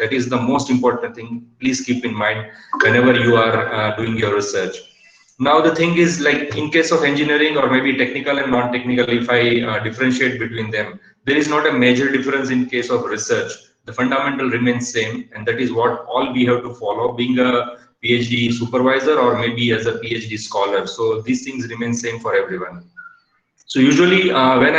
That is the most important thing. Please keep in mind whenever you are doing your research. Now the thing is, like in case of engineering or maybe technical and non-technical, if I differentiate between them, there is not a major difference in case of research. The fundamental remains same, and that is what all we have to follow, being a PhD supervisor or maybe as a PhD scholar. So these things remain same for everyone. So usually when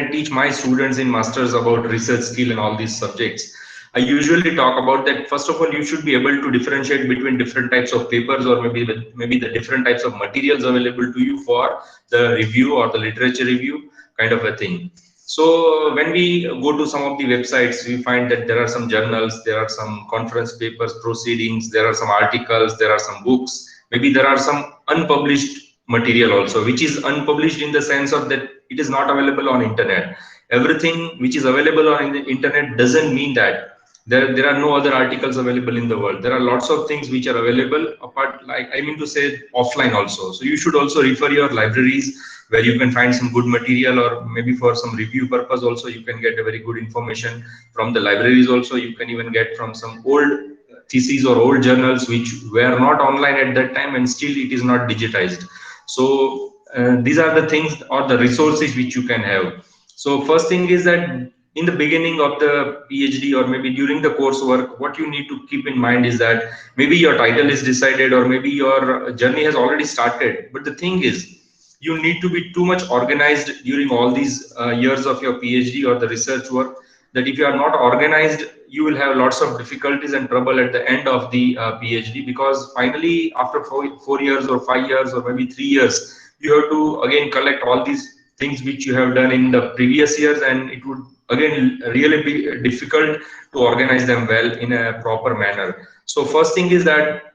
I teach my students in masters about research skill and all these subjects, I usually talk about that. First of all, you should be able to differentiate between different types of papers or maybe the different types of materials available to you for the review or the literature review kind of a thing. So when we go to some of the websites, we find that there are some journals, there are some conference papers, proceedings, there are some articles, there are some books, maybe there are some unpublished material also, which is unpublished in the sense of that it is not available on internet. Everything which is available on the internet doesn't mean that there are no other articles available in the world. There are lots of things which are available apart, like I mean to say offline also. So you should also refer your libraries where you can find some good material, or maybe for some review purpose also you can get a very good information from the libraries also. You can even get from some old theses or old journals which were not online at that time and still it is not digitized. So these are the things or the resources which you can have. So first thing is that in the beginning of the PhD or maybe during the coursework, what you need to keep in mind is that maybe your title is decided or maybe your journey has already started. But the thing is, you need to be too much organized during all these years of your PhD or the research work, that if you are not organized, you will have lots of difficulties and trouble at the end of the PhD, because finally after 4 years or 5 years or maybe 3 years, you have to again collect all these things which you have done in the previous years, and it would again really be difficult to organize them well in a proper manner. So first thing is that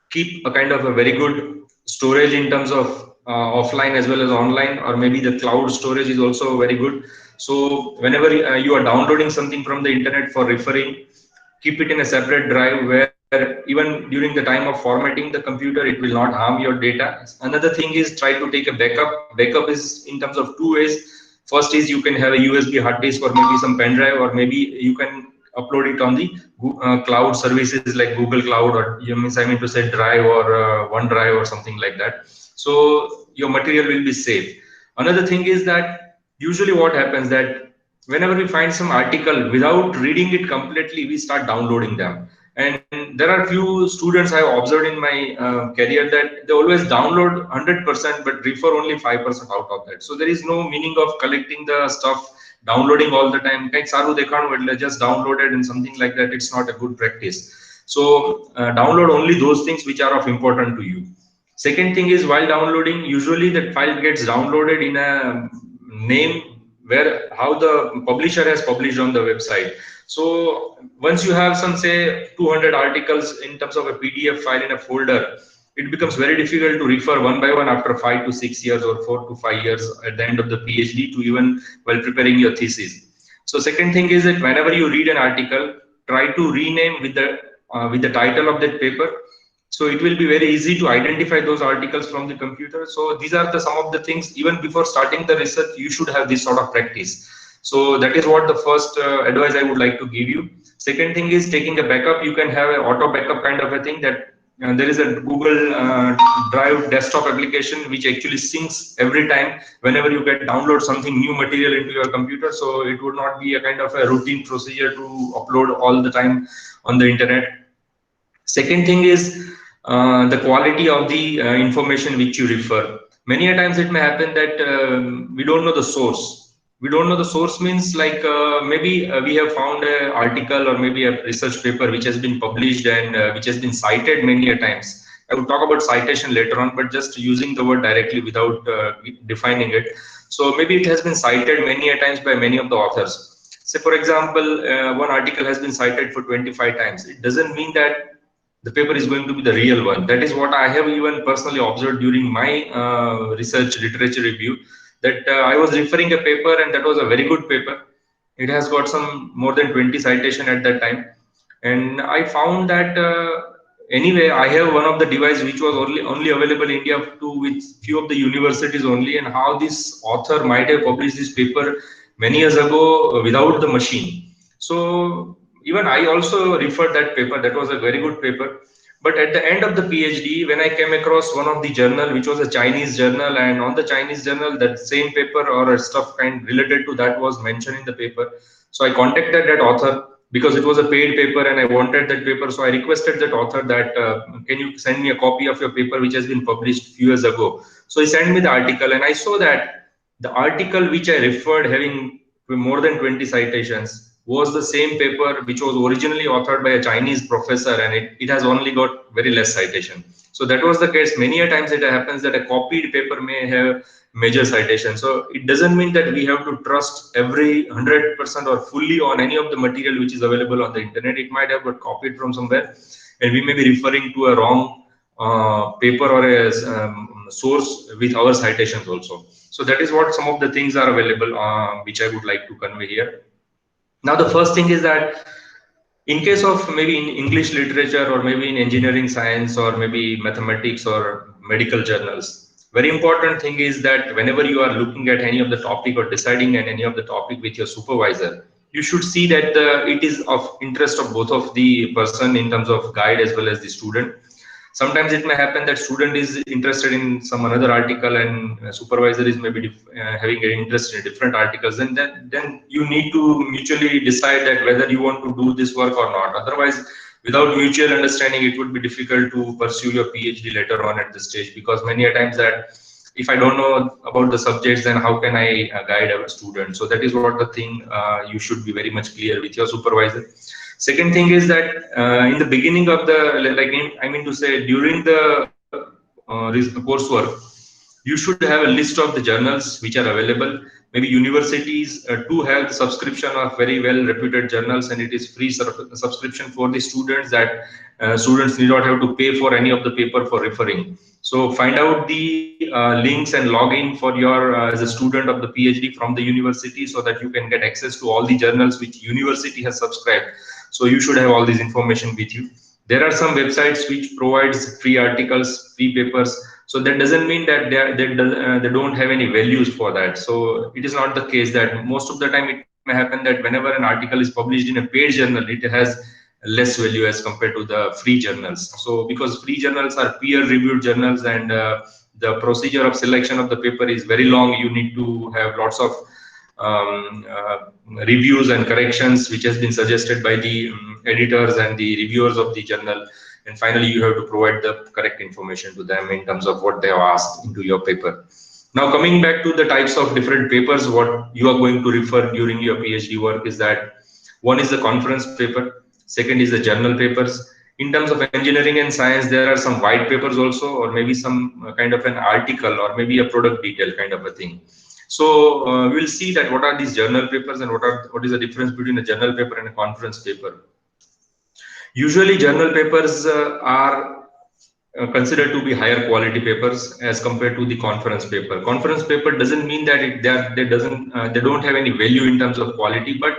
keep a kind of a very good storage in terms of offline as well as online, or maybe the cloud storage is also very good. So whenever you are downloading something from the internet for referring, keep it in a separate drive where even during the time of formatting the computer, it will not harm your data. Another thing is try to take a backup. Backup is in terms of two ways. First is you can have a USB hard disk or maybe some pen drive, or maybe you can upload it on the cloud services like Google Cloud, or I mean to say Drive or OneDrive or something like that. So your material will be safe. Another thing is that usually what happens that whenever we find some article, without reading it completely, we start downloading them. And there are few students I have observed in my career that they always download 100% but refer only 5% out of that. So there is no meaning of collecting the stuff, downloading all the time. Like Saru, they can't just download it and something like that. It's not a good practice. So download only those things which are of important to you. Second thing is, while downloading, usually that file gets downloaded in a name where how the publisher has published on the website. So once you have some say 200 articles in terms of a PDF file in a folder, it becomes very difficult to refer one by one after 5 to 6 years or 4 to 5 years at the end of the PhD to even while preparing your thesis. So second thing is that whenever you read an article, try to rename with the title of that paper. So it will be very easy to identify those articles from the computer. So these are the some of the things, even before starting the research, you should have this sort of practice. So that is what the first advice I would like to give you. Second thing is taking a backup. You can have an auto backup kind of a thing, that there is a Google Drive desktop application which actually syncs every time whenever you get download something new material into your computer. So it would not be a kind of a routine procedure to upload all the time on the internet. Second thing is the quality of the information which you refer. Many a times it may happen that we don't know the source. We don't know the source means like maybe we have found an article or maybe a research paper which has been published and which has been cited many a times. I will talk about citation later on, but just using the word directly without defining it. So maybe it has been cited many a times by many of the authors. Say for example, one article has been cited for 25 times. It doesn't mean that the paper is going to be the real one. That is what I have even personally observed during my research literature review, that I was referring a paper and that was a very good paper. It has got some more than 20 citation at that time. And I found that anyway, I have one of the device which was only available in India to with few of the universities only, and how this author might have published this paper many years ago without the machine. So even I also referred that paper. That was a very good paper. But at the end of the PhD, when I came across one of the journal, which was a Chinese journal, and on the Chinese journal, that same paper or stuff kind related to that was mentioned in the paper. So I contacted that author because it was a paid paper and I wanted that paper. So I requested that author that can you send me a copy of your paper which has been published few years ago. So he sent me the article, and I saw that the article which I referred having more than 20 citations was the same paper which was originally authored by a Chinese professor, and it has only got very less citation. So that was the case. Many a times it happens that a copied paper may have major citation. So it doesn't mean that we have to trust every 100% or fully on any of the material which is available on the internet. It might have got copied from somewhere, and we may be referring to a wrong paper or a source with our citations also. So that is what some of the things are available, which I would like to convey here. Now, the first thing is that in case of maybe in English literature or maybe in engineering science or maybe mathematics or medical journals, very important thing is that whenever you are looking at any of the topic or deciding on any of the topic with your supervisor, you should see that it is of interest of both of the person in terms of guide as well as the student. Sometimes it may happen that student is interested in some another article and supervisor is maybe having an interest in different articles, and then you need to mutually decide that whether you want to do this work or not. Otherwise, without mutual understanding, it would be difficult to pursue your PhD later on at this stage, because many a times that if I don't know about the subjects, then how can I guide a student? So that is what the thing you should be very much clear with your supervisor. Second thing is that in the beginning of the, I mean to say, during the coursework, you should have a list of the journals which are available. Maybe universities do have the subscription of very well reputed journals, and it is free subscription for the students, that students need not have to pay for any of the paper for referring. So find out the links and log in for your as a student of the PhD from the university, so that you can get access to all the journals which university has subscribed. So you should have all this information with you. There are some websites which provides free articles, free papers. So that doesn't mean that they don't have any values for that. So it is not the case that most of the time it may happen that whenever an article is published in a paid journal, it has less value as compared to the free journals. So because free journals are peer-reviewed journals, and the procedure of selection of the paper is very long, you need to have lots of reviews and corrections which has been suggested by the editors and the reviewers of the journal, and finally you have to provide the correct information to them in terms of what they have asked into your paper. Now, coming back to the types of different papers what you are going to refer during your PhD work is that one is the conference paper, second is the journal papers. In terms of engineering and science, there are some white papers also, or maybe some kind of an article, or maybe a product detail kind of a thing. So we'll see that what are these journal papers and what is the difference between a journal paper and a conference paper. Usually journal papers are considered to be higher quality papers as compared to the conference paper. Conference paper doesn't mean that they don't have any value in terms of quality, but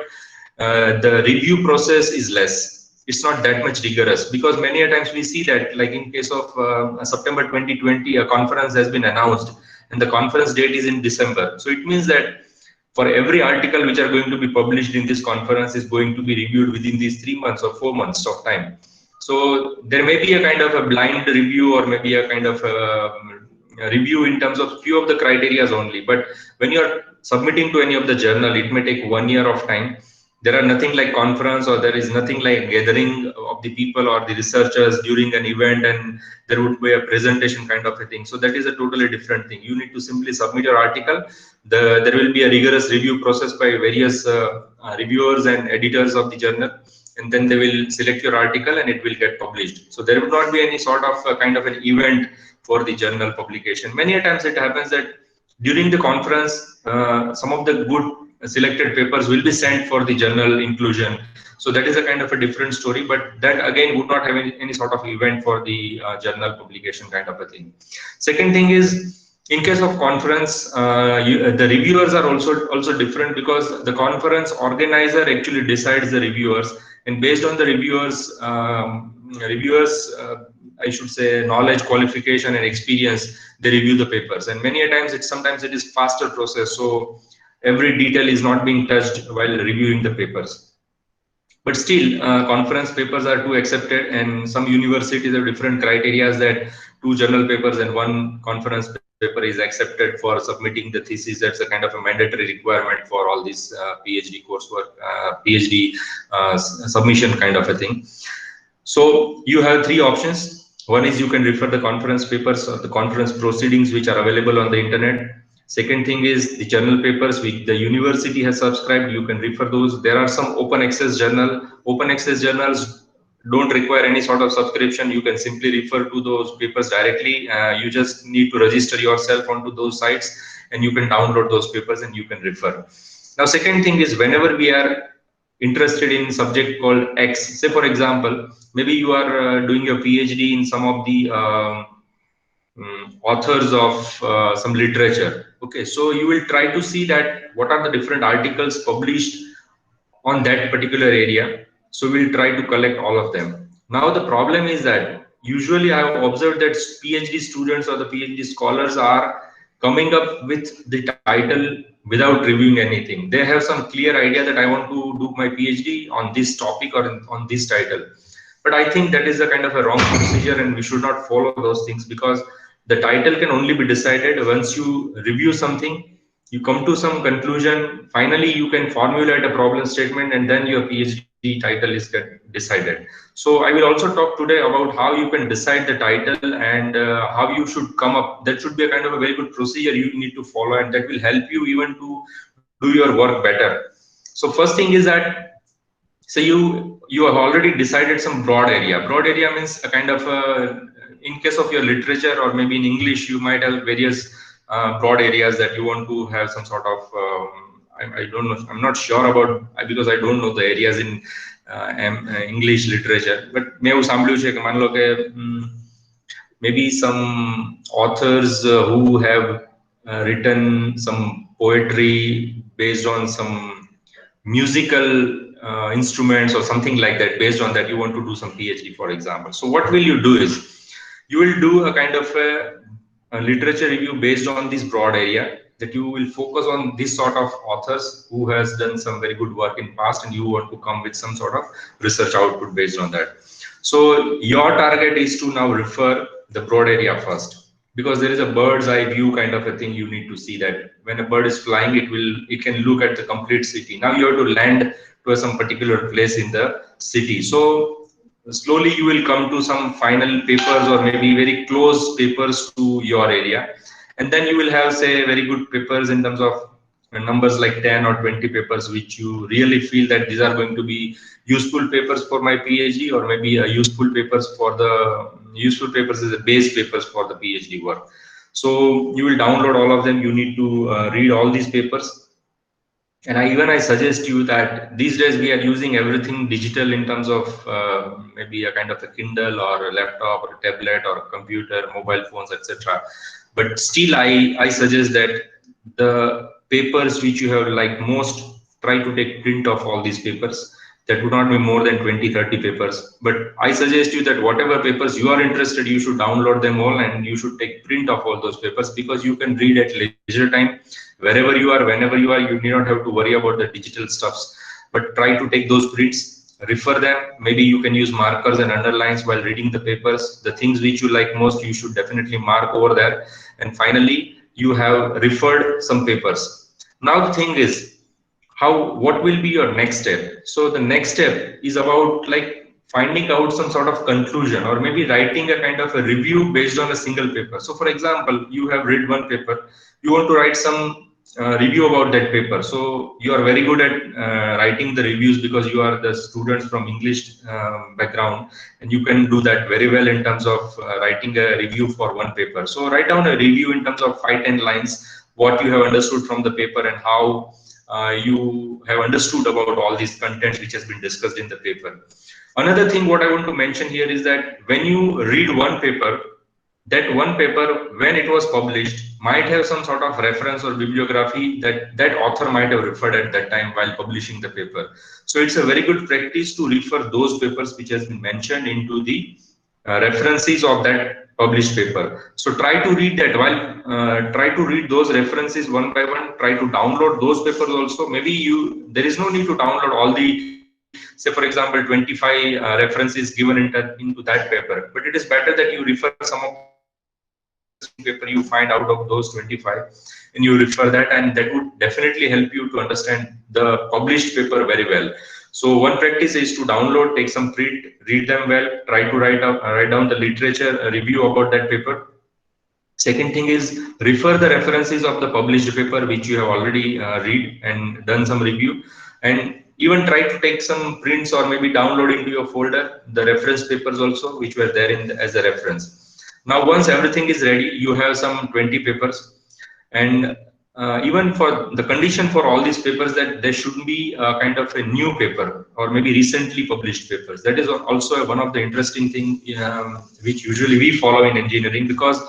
the review process is less. It's not that much rigorous, because many a times we see that, like in case of September 2020, a conference has been announced and the conference date is in December. So it means that for every article which are going to be published in this conference is going to be reviewed within these 3 months or 4 months of time. So there may be a kind of a blind review, or maybe a kind of a review in terms of few of the criterias only. But when you are submitting to any of the journal, it may take 1 year of time. There are nothing like conference, or there is nothing like gathering of the people or the researchers during an event and there would be a presentation kind of a thing. So that is a totally different thing. You need to simply submit your article. There will be a rigorous review process by various reviewers and editors of the journal, and then they will select your article and it will get published. So there will not be any sort of kind of an event for the journal publication. Many a times it happens that during the conference, some of the good selected papers will be sent for the journal inclusion. So that is a kind of a different story, but that again would not have any sort of event for the journal publication kind of a thing. Second thing is, in case of conference, the reviewers are also different, because the conference organizer actually decides the reviewers, and based on the reviewers, I should say, knowledge, qualification, and experience, they review the papers. And many a times, sometimes it is faster process. So every detail is not being touched while reviewing the papers. But still, conference papers are two accepted, and some universities have different criteria that two journal papers and one conference paper is accepted for submitting the thesis. That's a kind of a mandatory requirement for all this PhD coursework, PhD submission kind of a thing. So you have three options. One is you can refer the conference papers or the conference proceedings which are available on the internet. Second thing is the journal papers which the university has subscribed. You can refer those. There are some open access journal. Open access journals don't require any sort of subscription. You can simply refer to those papers directly. You just need to register yourself onto those sites, and you can download those papers and you can refer. Now, second thing is whenever we are interested in subject called X, say for example, maybe you are doing your PhD in some of the authors of some literature. Okay, so you will try to see that what are the different articles published on that particular area. So we'll try to collect all of them. Now the problem is that usually I have observed that PhD students or the PhD scholars are coming up with the title without reviewing anything. They have some clear idea that I want to do my PhD on this topic or on this title. But I think that is a kind of a wrong procedure, and we should not follow those things, because the title can only be decided once you review something, you come to some conclusion, finally you can formulate a problem statement, and then your PhD title is decided. So I will also talk today about how you can decide the title and how you should come up. That should be a kind of a very good procedure you need to follow, and that will help you even to do your work better. So first thing is that, so you have already decided some broad area. Broad area means a kind of in case of your literature or maybe in English, you might have various broad areas that you want to have some sort of I don't know, I'm not sure about, because I don't know the areas in English literature. But maybe some authors who have written some poetry based on some musical instruments or something like that. Based on that, you want to do some PhD, for example. So what will you do is, you will do a kind of a literature review based on this broad area, that you will focus on this sort of authors who has done some very good work in past, and you want to come with some sort of research output based on that. So your target is to now refer the broad area first, because there is a bird's eye view kind of a thing. You need to see that when a bird is flying, it can look at the complete city. Now you have to land to some particular place in the city. So slowly you will come to some final papers or maybe very close papers to your area, and then you will have, say, very good papers in terms of numbers like 10 or 20 papers which you really feel that these are going to be useful papers for my PhD, or maybe useful papers as a base papers for the PhD work. So you will download all of them. You need to read all these papers. And I suggest you that these days we are using everything digital in terms of maybe a kind of a Kindle or a laptop or a tablet or a computer, mobile phones, etc. But still, I suggest that the papers which you have like most, try to take print of all these papers. That would not be more than 20-30 papers. But I suggest you that whatever papers you are interested, you should download them all and you should take print of all those papers, because you can read at leisure time. Wherever you are, whenever you are, you need not have to worry about the digital stuffs, but try to take those prints, refer them. Maybe you can use markers and underlines while reading the papers. The things which you like most, you should definitely mark over there. And finally, you have referred some papers. Now the thing is, what will be your next step? So the next step is about like finding out some sort of conclusion, or maybe writing a kind of a review based on a single paper. So for example, you have read one paper, you want to write some review about that paper. So you are very good at writing the reviews, because you are the students from English background, and you can do that very well in terms of writing a review for one paper. So write down a review in terms of 5-10 lines, what you have understood from the paper and how you have understood about all these contents which has been discussed in the paper. Another thing what I want to mention here is that when you read one paper, that one paper, when it was published, might have some sort of reference or bibliography that that author might have referred at that time while publishing the paper. So it's a very good practice to refer those papers which has been mentioned into the references of that published paper. So try to read that while try to read those references one by one. Try to download those papers also. Maybe there is no need to download all the say for example 25 references given into that paper, but it is better that you refer some of paper you find out of those 25 and you refer that, and that would definitely help you to understand the published paper very well. So one practice is to download, take some print, read them well, try to write down the literature review about that paper. Second thing is refer the references of the published paper which you have already read and done some review, and even try to take some prints or maybe download into your folder the reference papers also which were there as a reference. Now once everything is ready, you have some 20 papers, and even for the condition for all these papers that there should be kind of a new paper or maybe recently published papers. That is also one of the interesting thing which usually we follow in engineering, because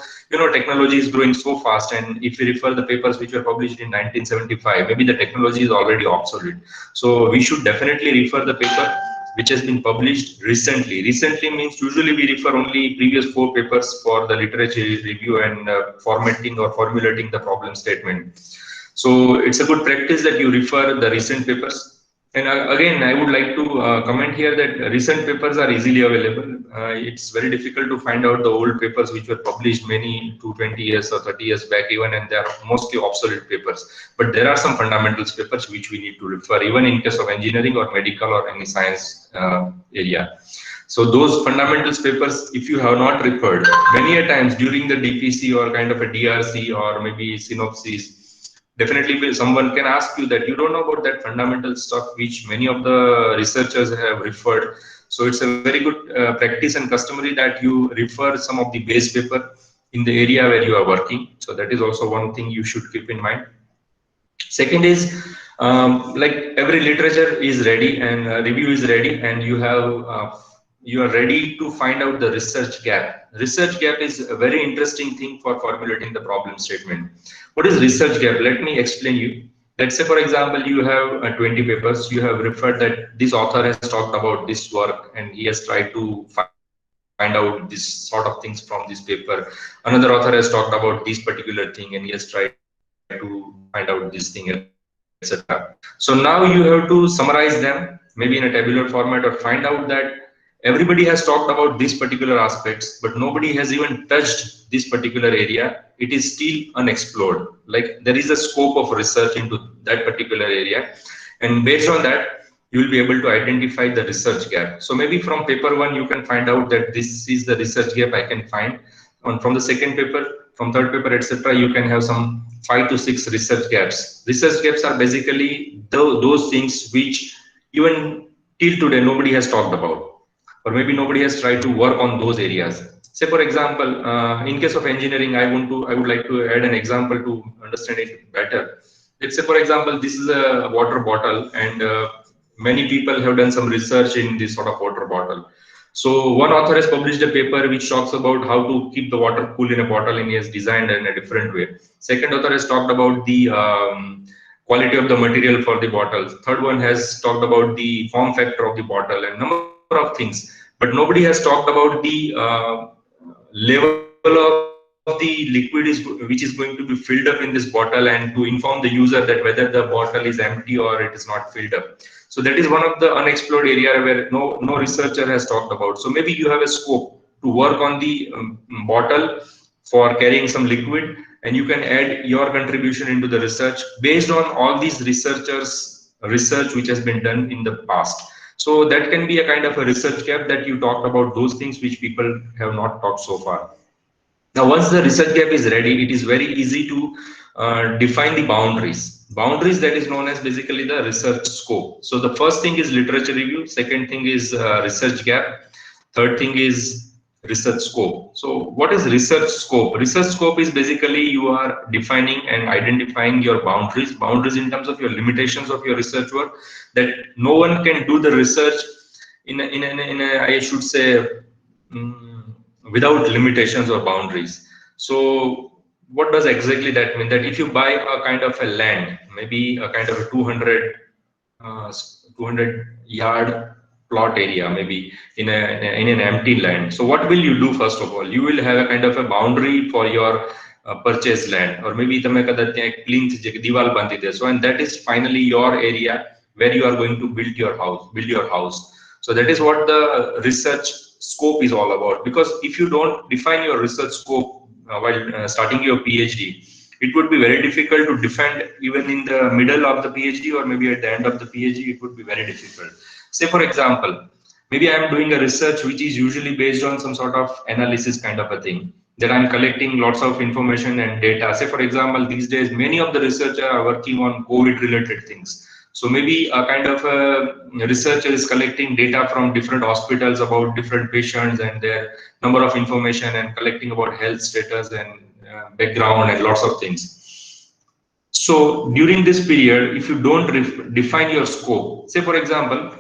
technology is growing so fast, and if we refer the papers which were published in 1975, maybe the technology is already obsolete. So we should definitely refer the paper which has been published recently. Recently means usually we refer only previous 4 papers for the literature review and formatting or formulating the problem statement. So it's a good practice that you refer the recent papers. And again, I would like to comment here that recent papers are easily available. It's very difficult to find out the old papers which were published many 20 years or 30 years back even, and they are mostly obsolete papers. But there are some fundamentals papers which we need to refer, even in case of engineering or medical or any science area. So those fundamentals papers, if you have not referred, many a times during the DPC or kind of a DRC or maybe synopsis, definitely someone can ask you that you don't know about that fundamental stuff which many of the researchers have referred. So it's a very good practice and customary that you refer some of the base paper in the area where you are working. So that is also one thing you should keep in mind. Second is like every literature is ready and review is ready, and you are ready to find out the research gap. Research gap is a very interesting thing for formulating the problem statement. What is research gap? Let me explain you. Let's say, for example, you have 20 papers. You have referred that this author has talked about this work and he has tried to find out this sort of things from this paper. Another author has talked about this particular thing and he has tried to find out this thing, etc. So now you have to summarize them, maybe in a tabular format, or find out that everybody has talked about these particular aspects, but nobody has even touched this particular area. It is still unexplored. Like there is a scope of research into that particular area, and based on that, you will be able to identify the research gap. So maybe from paper 1, you can find out that this is the research gap I can find. And from the second paper, from third paper, etc., you can have some 5 to 6 research gaps. Research gaps are basically those things which even till today nobody has talked about, or maybe nobody has tried to work on those areas. Say for example, in case of engineering, I would like to add an example to understand it better. Let's say for example, this is a water bottle, and many people have done some research in this sort of water bottle. So one author has published a paper which talks about how to keep the water cool in a bottle, and he has designed it in a different way. Second author has talked about the quality of the material for the bottle. Third one has talked about the form factor of the bottle and number of things. But nobody has talked about the level of the liquid which is going to be filled up in this bottle, and to inform the user that whether the bottle is empty or it is not filled up. So that is one of the unexplored area where no researcher has talked about. So maybe you have a scope to work on the bottle for carrying some liquid, and you can add your contribution into the research based on all these research which has been done in the past. So that can be a kind of a research gap, that you talked about those things which people have not talked so far. Now, once the research gap is ready, it is very easy to define the boundaries. Boundaries, that is known as basically the research scope. So the first thing is literature review. Second thing is research gap. Third thing is research scope. So what is research scope? Research scope is basically you are defining and identifying your boundaries. Boundaries in terms of your limitations of your research work, that no one can do the research in a I should say, without limitations or boundaries. So what does exactly that mean? That if you buy a kind of a land, maybe a kind of a 200 yard plot area, maybe in an empty land. So what will you do? First of all, you will have a kind of a boundary for your purchase land, or maybe તમે કદાચ ત્યાં એક plinth જે દિવાલ બાંધી દેશો, and that is finally your area where you are going to build your house. So that is what the research scope is all about. Because if you don't define your research scope while starting your PhD, it would be very difficult to defend even in the middle of the PhD, or maybe at the end of the PhD. It would be very difficult. Say for example, maybe I am doing a research which is usually based on some sort of analysis kind of a thing, that I'm collecting lots of information and data. Say for example, these days many of the researchers are working on COVID related things. So maybe a kind of a researcher is collecting data from different hospitals about different patients and their number of information, and collecting about health status and background and lots of things. So during this period, if you don't define your scope, say for example,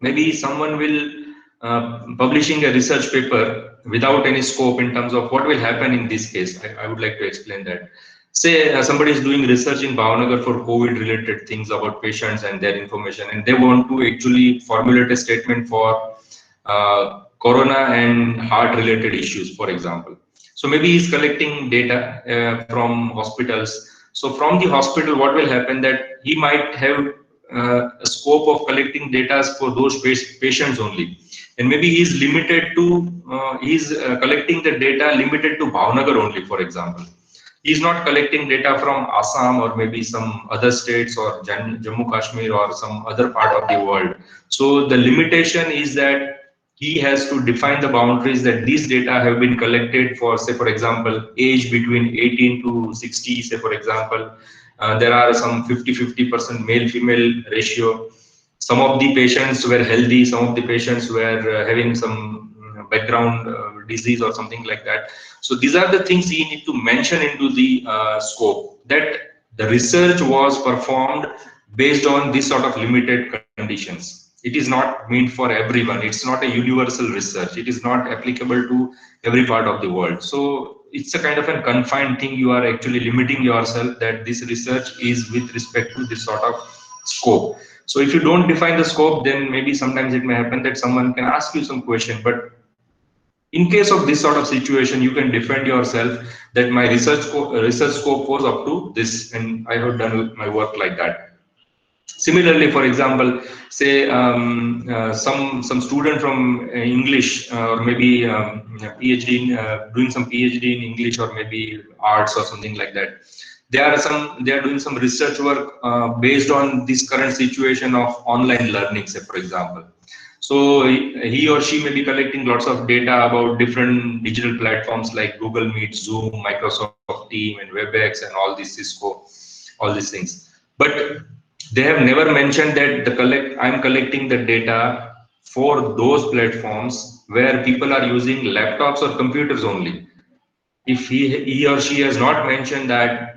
maybe someone will publishing a research paper without any scope in terms of what will happen in this case. I would like to explain that. Say somebody is doing research in Bhavnagar for COVID related things about patients and their information, and they want to actually formulate a statement for corona and heart related issues, for example. So maybe he's collecting data from hospitals. So from the hospital, what will happen, that he might have a scope of collecting data for those patients only, and maybe he's limited to collecting the data limited to Bhavnagar only, for example. He's not collecting data from Assam or maybe some other states or Jammu Kashmir or some other part of the world. So the limitation is that he has to define the boundaries, that these data have been collected for, say for example, age between 18 to 60, say for example. There are some 50-50% male-female ratio. Some of the patients were healthy, some of the patients were having some background disease or something like that. So these are the things you need to mention into the scope, that the research was performed based on this sort of limited conditions. It is not meant for everyone. It's not a universal research. It is not applicable to every part of the world. So it's a kind of a confined thing. You are actually limiting yourself, that this research is with respect to this sort of scope. So if you don't define the scope, then maybe sometimes it may happen that someone can ask you some question, but in case of this sort of situation, you can defend yourself that my research scope was up to this, and I have done my work like that. Similarly, for example, say some student from English or maybe PhD doing some PhD in English or maybe arts or something like that. They are doing some research work based on this current situation of online learning, say for example. So he or she may be collecting lots of data about different digital platforms like Google Meet, Zoom, Microsoft Team, and WebEx, and all these Cisco, all these things. But they have never mentioned that I'm collecting the data for those platforms where people are using laptops or computers only. If he or she has not mentioned that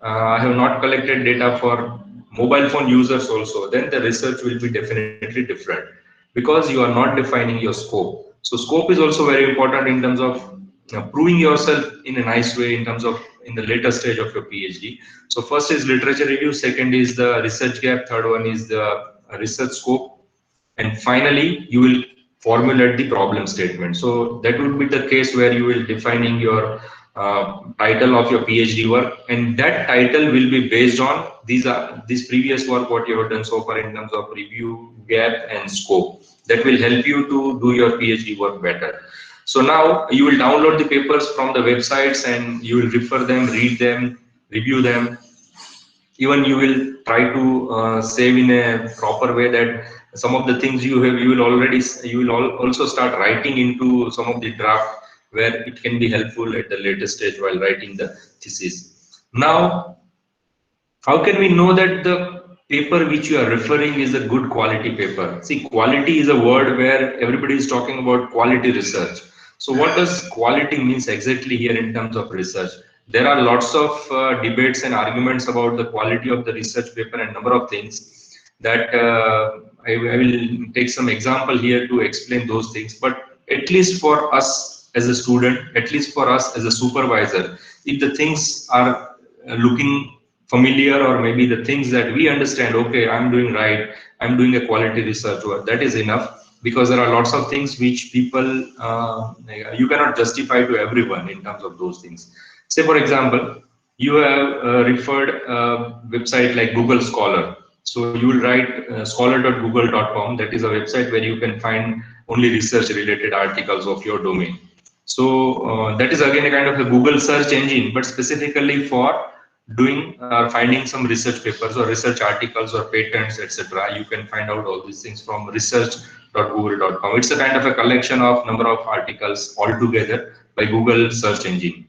I have not collected data for mobile phone users also, then the research will be definitely different, because you are not defining your scope. So scope is also very important in terms of proving yourself in a nice way in terms of in the later stage of your PhD. So first is literature review, second is the research gap, third one is the research scope, and finally you will formulate the problem statement. So that would be the case where you will defining your title of your PhD work, and that title will be based on this previous work what you have done so far in terms of review, gap, and scope. That will help you to do your PhD work better. So now you will download the papers from the websites and you will refer them, read them, review them. Even you will try to save in a proper way, that some of the things you will also start writing into some of the draft, where it can be helpful at the later stage while writing the thesis. Now, how can we know that the paper which you are referring is a good quality paper? See, quality is a word where everybody is talking about quality research. So what does quality means exactly here in terms of research? There are lots of debates and arguments about the quality of the research paper and number of things that I will take some example here to explain those things. But at least for us as a student, at least for us as a supervisor, if the things are looking familiar, or maybe the things that we understand, okay, I'm doing right, I'm doing a quality research work, that is enough. Because there are lots of things which people you cannot justify to everyone in terms of those things. Say for example, you have referred a website like Google Scholar. So you will write scholar.google.com. That is a website where you can find only research related articles of your domain. So that is again a kind of a Google search engine, but specifically for doing finding some research papers or research articles or patents, etc. You can find out all these things from research.google.com. It's a kind of a collection of number of articles all together by Google search engine.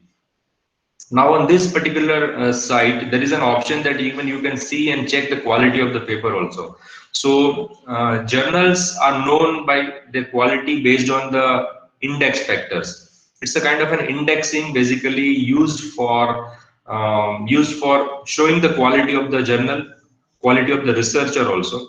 Now on this particular site, there is an option that even you can see and check the quality of the paper also. So journals are known by their quality based on the index factors. It's a kind of an indexing basically used for showing the quality of the journal, quality of the researcher also.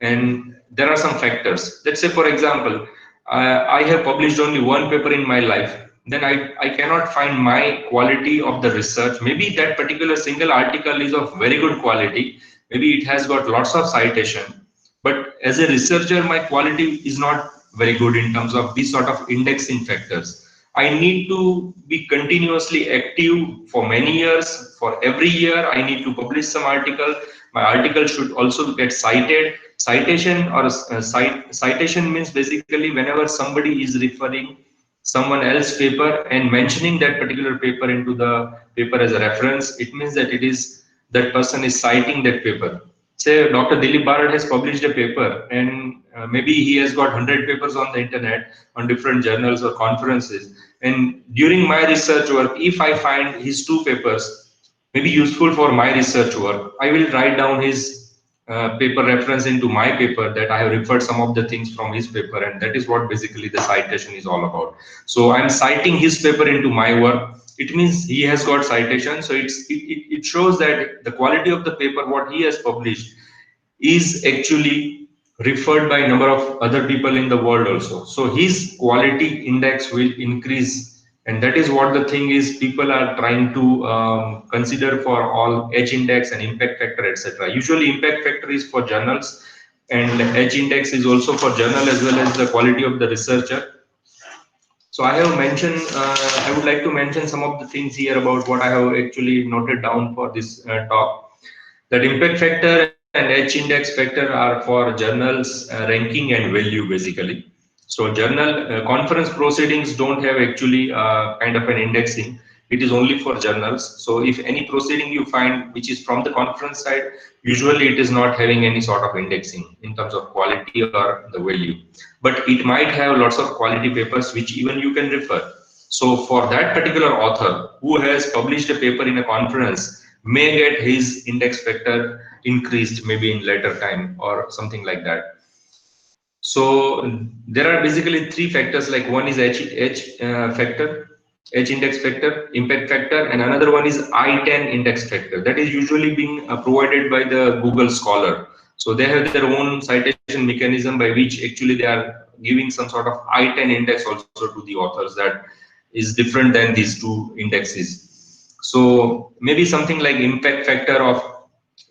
And there are some factors. Let's say, for example, I have published only one paper in my life, then I cannot find my quality of the research. Maybe that particular single article is of very good quality, maybe it has got lots of citation, but as a researcher my quality is not very good in terms of these sort of indexing factors. I need to be continuously active for many years. For every year I need to publish some article. My article should also get cited. Citation or citation means basically whenever somebody is referring someone else's paper and mentioning that particular paper into the paper as a reference, it means that it is that person is citing that paper. Say Dr. Dilip Barat has published a paper, and maybe he has got 100 papers on the internet on different journals or conferences, and during my research work, if I find his two papers maybe useful for my research work, I will write down his paper reference into my paper, that I have referred some of the things from his paper, and that is what basically the citation is all about. So I'm citing his paper into my work. It means he has got citation. So it shows that the quality of the paper what he has published is actually referred by a number of other people in the world also. So his quality index will increase, and that is what the thing is people are trying to consider for all H index and impact factor, etc. Usually impact factor is for journals, and H index is also for journal as well as the quality of the researcher. So I have mentioned, I would like to mention some of the things here about what I have actually noted down for this talk. That impact factor and H index factor are for journals ranking and value basically. So journal conference proceedings don't have actually kind of an indexing. It is only for journals. So if any proceeding you find which is from the conference side, usually it is not having any sort of indexing in terms of quality or the value. But it might have lots of quality papers which even you can refer. So for that particular author who has published a paper in a conference may get his index factor increased maybe in later time or something like that. So there are basically three factors, like one is H factor, H index factor, impact factor, and another one is I10 index factor. That is usually being provided by the Google Scholar. So they have their own citation mechanism by which actually they are giving some sort of I10 index also to the authors that is different than these two indexes. So maybe something like impact factor of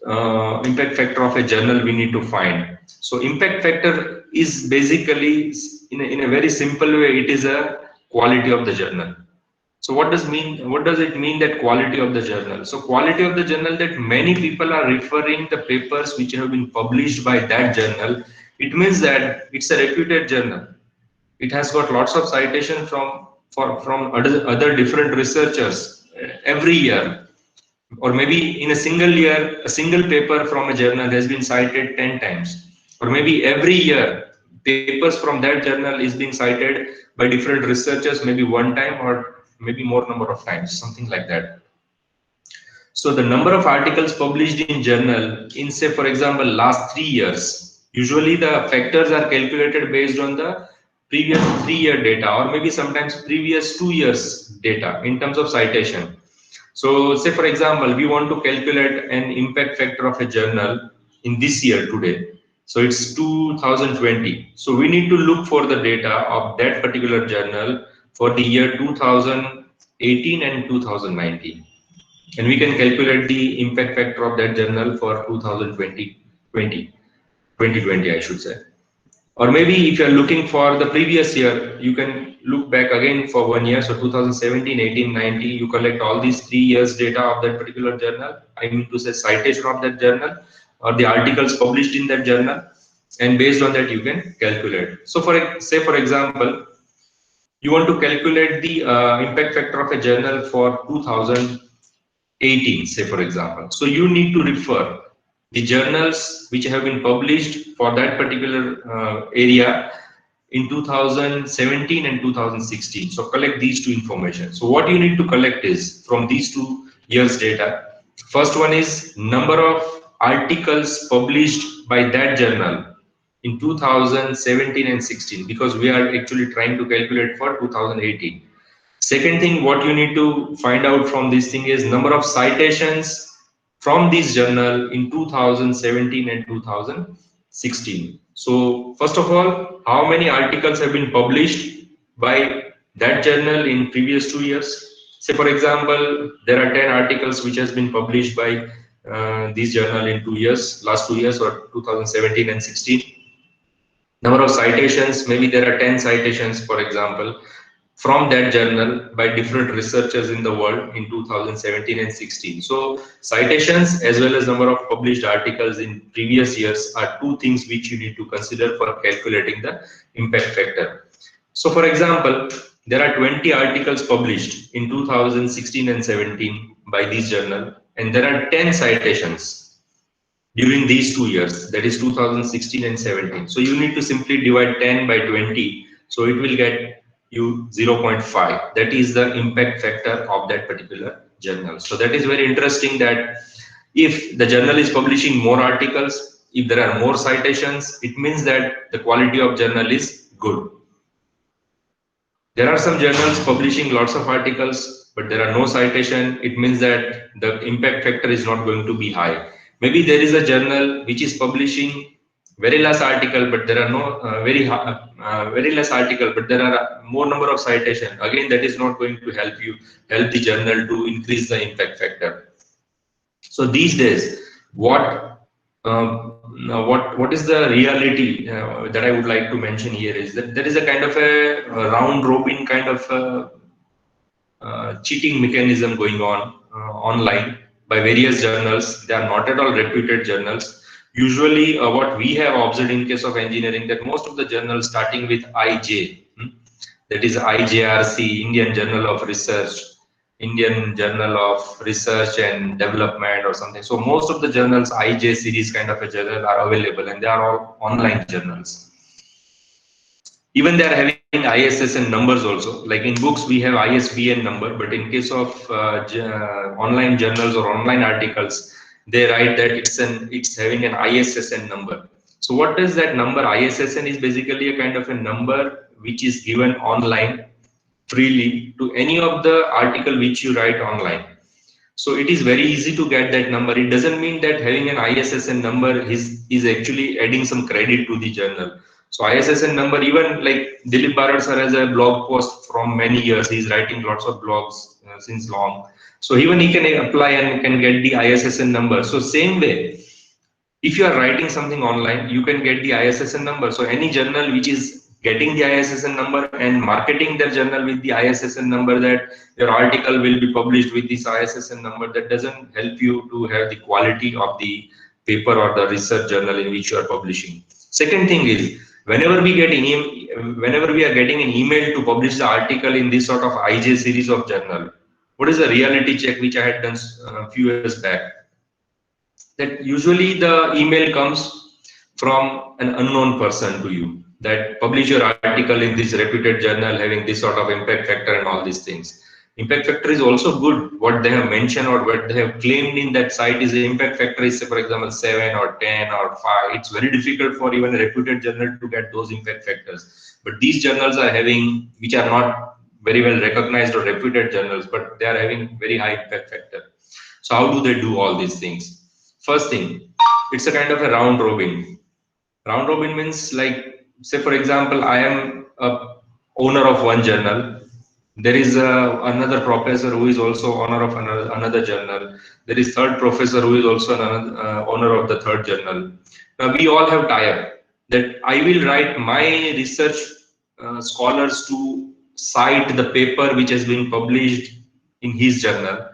a journal we need to find. So impact factor is basically in a very simple way, it is a quality of the journal. So what does it mean that quality of the journal? So quality of the journal, that many people are referring the papers which have been published by that journal. It means that it's a reputed journal. It has got lots of citation from other different researchers every year, or maybe in a single year a single paper from a journal has been cited 10 times, or maybe every year papers from that journal is being cited by different researchers maybe one time or maybe more number of times, something like that. So the number of articles published in journal in, say for example, last 3 years, usually the factors are calculated based on the previous 3-year data, or maybe sometimes previous 2 years data in terms of citation. So say for example, we want to calculate an impact factor of a journal in this year today. So it's 2020. So we need to look for the data of that particular journal for the year 2018 and 2019. And we can calculate the impact factor of that journal for 2020, I should say. Or maybe if you're looking for the previous year, you can look back again for 1 year. So 2017, 18, 19, you collect all these 3 years data of that particular journal. I mean to say citation of that journal. or the articles published in that journal, and based on that you can calculate. So say for example, you want to calculate the impact factor of a journal for 2018, say for example. So you need to refer the journals which have been published for that particular area in 2017 and 2016. So collect these two information. So what you need to collect is from these 2 years data. First one is number of articles published by that journal in 2017 and 16, because we are actually trying to calculate for 2018. Second thing, what you need to find out from this thing is number of citations from this journal in 2017 and 2016. So first of all, how many articles have been published by that journal in previous 2 years? Say for example, there are 10 articles which has been published by this journal in 2 years, last 2 years, or 2017 and 16. Number of citations, maybe there are 10 citations, for example, from that journal by different researchers in the world in 2017 and 16. So citations as well as number of published articles in previous years are 2 things which you need to consider for calculating the impact factor. So for example, there are 20 articles published in 2016 and 17 by this journal, and there are 10 citations during these 2 years, that is 2016 and 17. So you need to simply divide 10 by 20. So it will get you 0.5. That is the impact factor of that particular journal. So that is very interesting, that if the journal is publishing more articles, if there are more citations, it means that the quality of journal is good. There are some journals publishing lots of articles, but there are no citation. It means that the impact factor is not going to be high. Maybe there is a journal which is publishing very less article, but there are no very less article, but there are more number of citation. Again, that is not going to help the journal to increase the impact factor. So these days, what is the reality that I would like to mention here is that there is a kind of a round robin kind of cheating mechanism going on online by various journals. They are not at all reputed journals. Usually what we have observed in case of engineering, that most of the journals starting with IJ, that is IJRC, Indian Journal of Research, Indian Journal of Research and Development or something. So most of the journals, IJ series kind of a journal, are available, and they are all online journals. Even they are having ISSN numbers also. Like in books, we have ISBN number, but in case of online journals or online articles, they write that it's having an ISSN number. So what is that number? ISSN is basically a kind of a number which is given online freely to any of the article which you write online. So it is very easy to get that number. It doesn't mean that having an ISSN number is actually adding some credit to the journal. So ISSN number, even like Dilip Barar sir has a blog post from many years. He's writing lots of blogs since long. So even he can apply and can get the ISSN number. So same way, if you are writing something online, you can get the ISSN number. So any journal which is getting the ISSN number and marketing their journal with the ISSN number, that your article will be published with this ISSN number, that doesn't help you to have the quality of the paper or the research journal in which you are publishing. Second thing is, whenever we are getting an email to publish the article in this sort of IJ series of journal, what is the reality check which I had done a few years back? That usually the email comes from an unknown person to you, that publish your article in this reputed journal having this sort of impact factor and all these things. Impact factor is also good. What they have mentioned or what they have claimed in that site is the impact factor is, say, for example, 7 or 10 or 5. It's very difficult for even a reputed journal to get those impact factors. But these journals are having, which are not very well recognized or reputed journals, but they are having very high impact factor. So how do they do all these things? First thing, it's a kind of a round robin. Round robin means, like, say for example, I am a owner of one journal. There is another professor who is also owner of another journal. There is third professor who is also owner of the third journal. Now we all have tie-up that I will write my research scholars to cite the paper which has been published in his journal,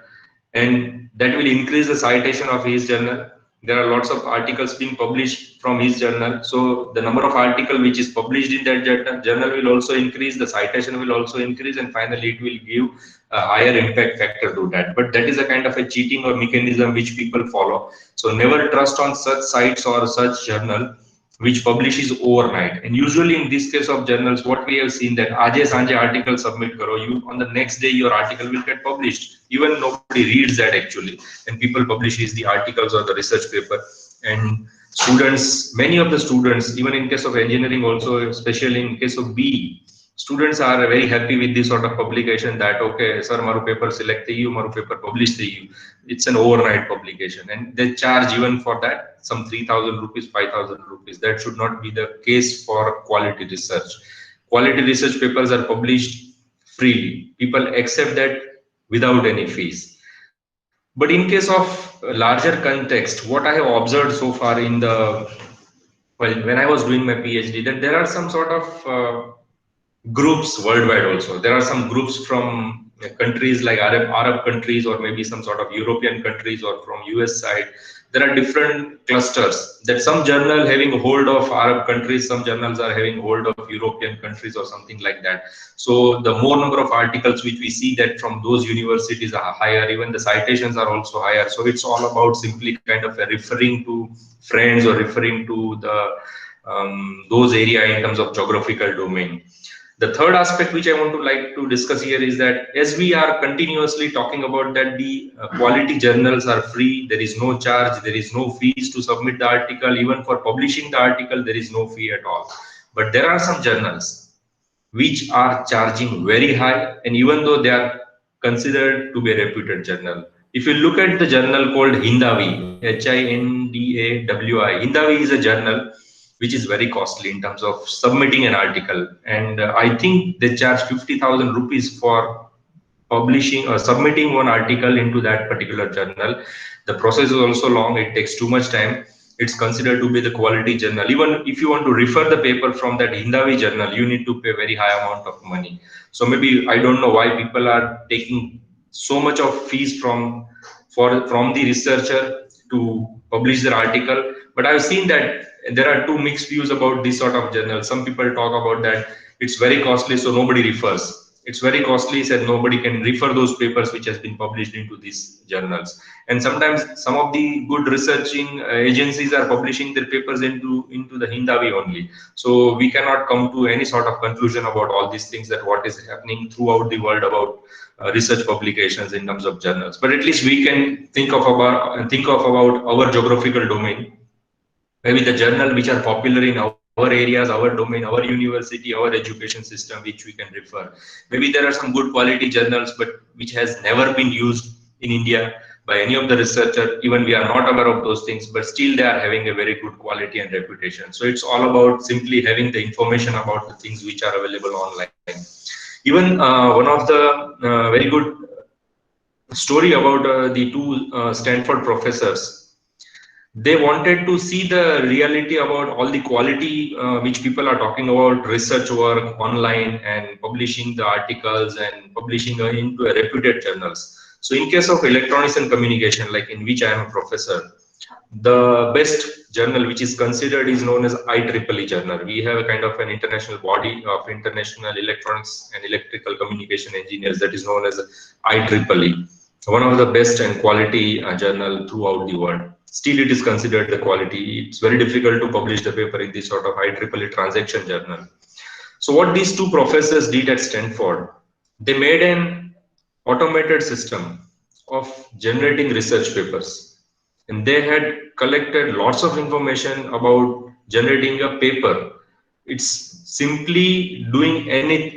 and that will increase the citation of his journal. There are lots of articles being published from his journal. So the number of article which is published in that journal will also increase, the citation will also increase, and finally it will give a higher impact factor to that. But that is a kind of a cheating or mechanism which people follow. So never trust on such sites or such journal which publishes overnight. And usually in this case of journals, what we have seen that Aaj Sanje article submit karo, you on the next day your article will get published. Even nobody reads that actually, and people publishes the articles or the research paper. And students, many of the students, even in case of engineering also, especially in case of BE, students are very happy with this sort of publication that okay sir maru paper select thi maru paper publish thi. It's an overnight publication and they charge even for that some 3,000 rupees 5,000 rupees. That should not be the case for quality research. Quality research papers are published freely, people accept that without any fees. But in case of larger context, what I have observed so far in the, well, when I was doing my PhD, that there are some sort of groups worldwide also. There are some groups from countries like Arab countries or maybe some sort of European countries or from US side. There are different clusters that some journal having hold of Arab countries, some journals are having hold of European countries or something like that. So the more number of articles which we see that from those universities are higher, even the citations are also higher. So it's all about simply kind of referring to friends or referring to the those area in terms of geographical domain. The third aspect which I want to like to discuss here is that as we are continuously talking about that the quality journals are free, there is no charge, there is no fees to submit the article, even for publishing the article, there is no fee at all. But there are some journals which are charging very high, and even though they are considered to be a reputed journal. If you look at the journal called Hindawi, Hindawi, Hindawi is a journal which is very costly in terms of submitting an article. And I think they charge 50,000 rupees for publishing or submitting one article into that particular journal. The process is also long, it takes too much time. It's considered to be the quality journal. Even if you want to refer the paper from that Hindawi journal, you need to pay very high amount of money. So maybe I don't know why people are taking so much of fees from the researcher to publish their article. But I've seen that there are two mixed views about this sort of journal. Some people talk about that it's very costly, so nobody refers. It's very costly, said nobody can refer those papers which has been published into these journals. And sometimes some of the good researching agencies are publishing their papers into the Hindawi only. So we cannot come to any sort of conclusion about all these things, that what is happening throughout the world about research publications in terms of journals. But at least we can think of about our geographical domain, maybe the journal which are popular in our areas, our domain, our university, our education system, which we can refer. Maybe there are some good quality journals, but which has never been used in India by any of the researcher. Even we are not aware of those things, but still they are having a very good quality and reputation. So it's all about simply having the information about the things which are available online. Even one of the very good story about the two Stanford professors, they wanted to see the reality about all the quality which people are talking about research work online and publishing the articles and publishing into a reputed journals. So in case of electronics and communication, like in which I am a professor, the best journal which is considered is known as IEEE journal. We have a kind of an international body of international electronics and electrical communication engineers that is known as IEEE, one of the best and quality journal throughout the world. Still it is considered the quality. It's very difficult to publish the paper in this sort of IEEE transaction journal. So what these two professors did at Stanford, they made an automated system of generating research papers. And they had collected lots of information about generating a paper. It's simply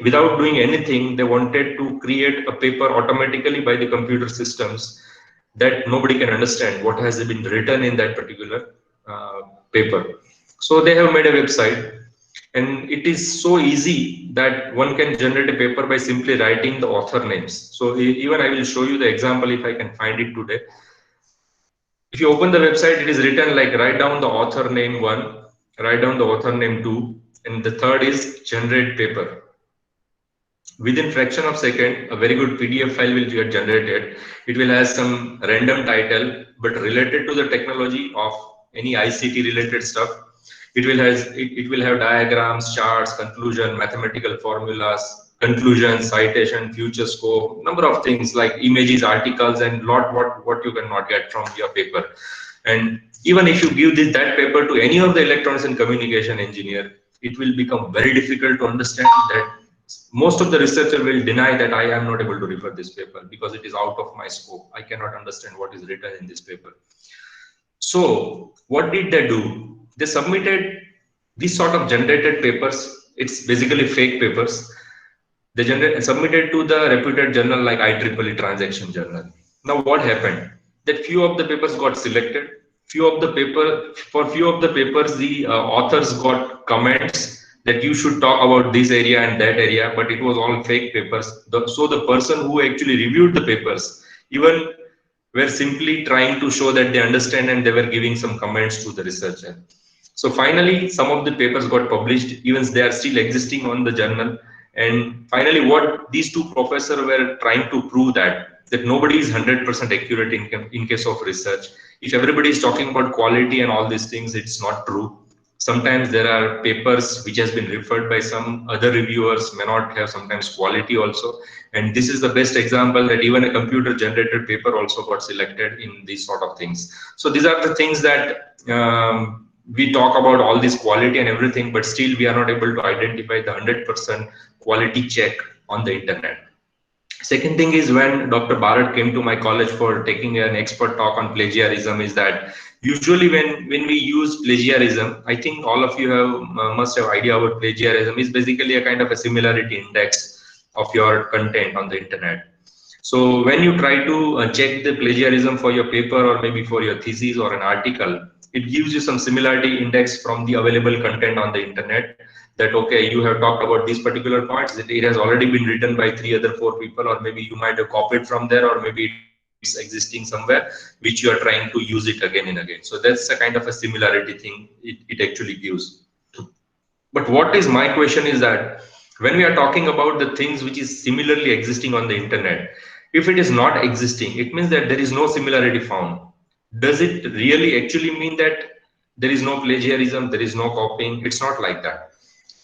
without doing anything, they wanted to create a paper automatically by the computer systems that nobody can understand what has been written in that particular paper. So they have made a website, and it is so easy that one can generate a paper by simply writing the author names. So even I will show you the example if I can find it today. If you open the website, it is written like write down the author name 1, write down the author name 2, and the third is generate paper. Within fraction of second, a very good PDF file will get generated. It will have some random title, but related to the technology of any ICT related stuff. It will have diagrams, charts, conclusion, mathematical formulas, conclusion, citation, future scope, number of things like images, articles, and what you cannot get from your paper. And even if you give that paper to any of the electronics and communication engineer, it will become very difficult to understand. That most of the researcher will deny that I am not able to refer this paper because it is out of my scope. I cannot understand what is written in this paper. So what did they do? They submitted these sort of generated papers. It's basically fake papers. They submitted to the reputed journal like IEEE Transaction Journal. Now what happened? That few of the papers got selected. Few of the papers, the authors got comments that you should talk about this area and that area, but it was all fake papers. So the person who actually reviewed the papers even were simply trying to show that they understand, and they were giving some comments to the researcher. So finally, some of the papers got published, even they are still existing on the journal. And finally, what these two professors were trying to prove that nobody is 100% accurate in case of research. If everybody is talking about quality and all these things, it's not true. Sometimes there are papers which has been referred by some other reviewers may not have sometimes quality also. And this is the best example that even a computer generated paper also got selected in these sort of things. So these are the things that we talk about all this quality and everything, but still we are not able to identify the 100% quality check on the internet. Second thing is, when Dr. Bharat came to my college for taking an expert talk on plagiarism, is that usually when we use plagiarism, I think all of you must have idea about plagiarism. Is basically a kind of a similarity index of your content on the internet. So when you try to check the plagiarism for your paper or maybe for your thesis or an article, it gives you some similarity index from the available content on the internet, that okay, you have talked about these particular points, that it has already been written by 3 other 4 people, or maybe you might have copied from there, or maybe it's existing somewhere which you are trying to use it again and again. So that's a kind of a similarity thing it actually gives. But what is my question is that when we are talking about the things which is similarly existing on the internet, if it is not existing, it means that there is no similarity found. Does it really actually mean that there is no plagiarism, there is no copying? It's not like that.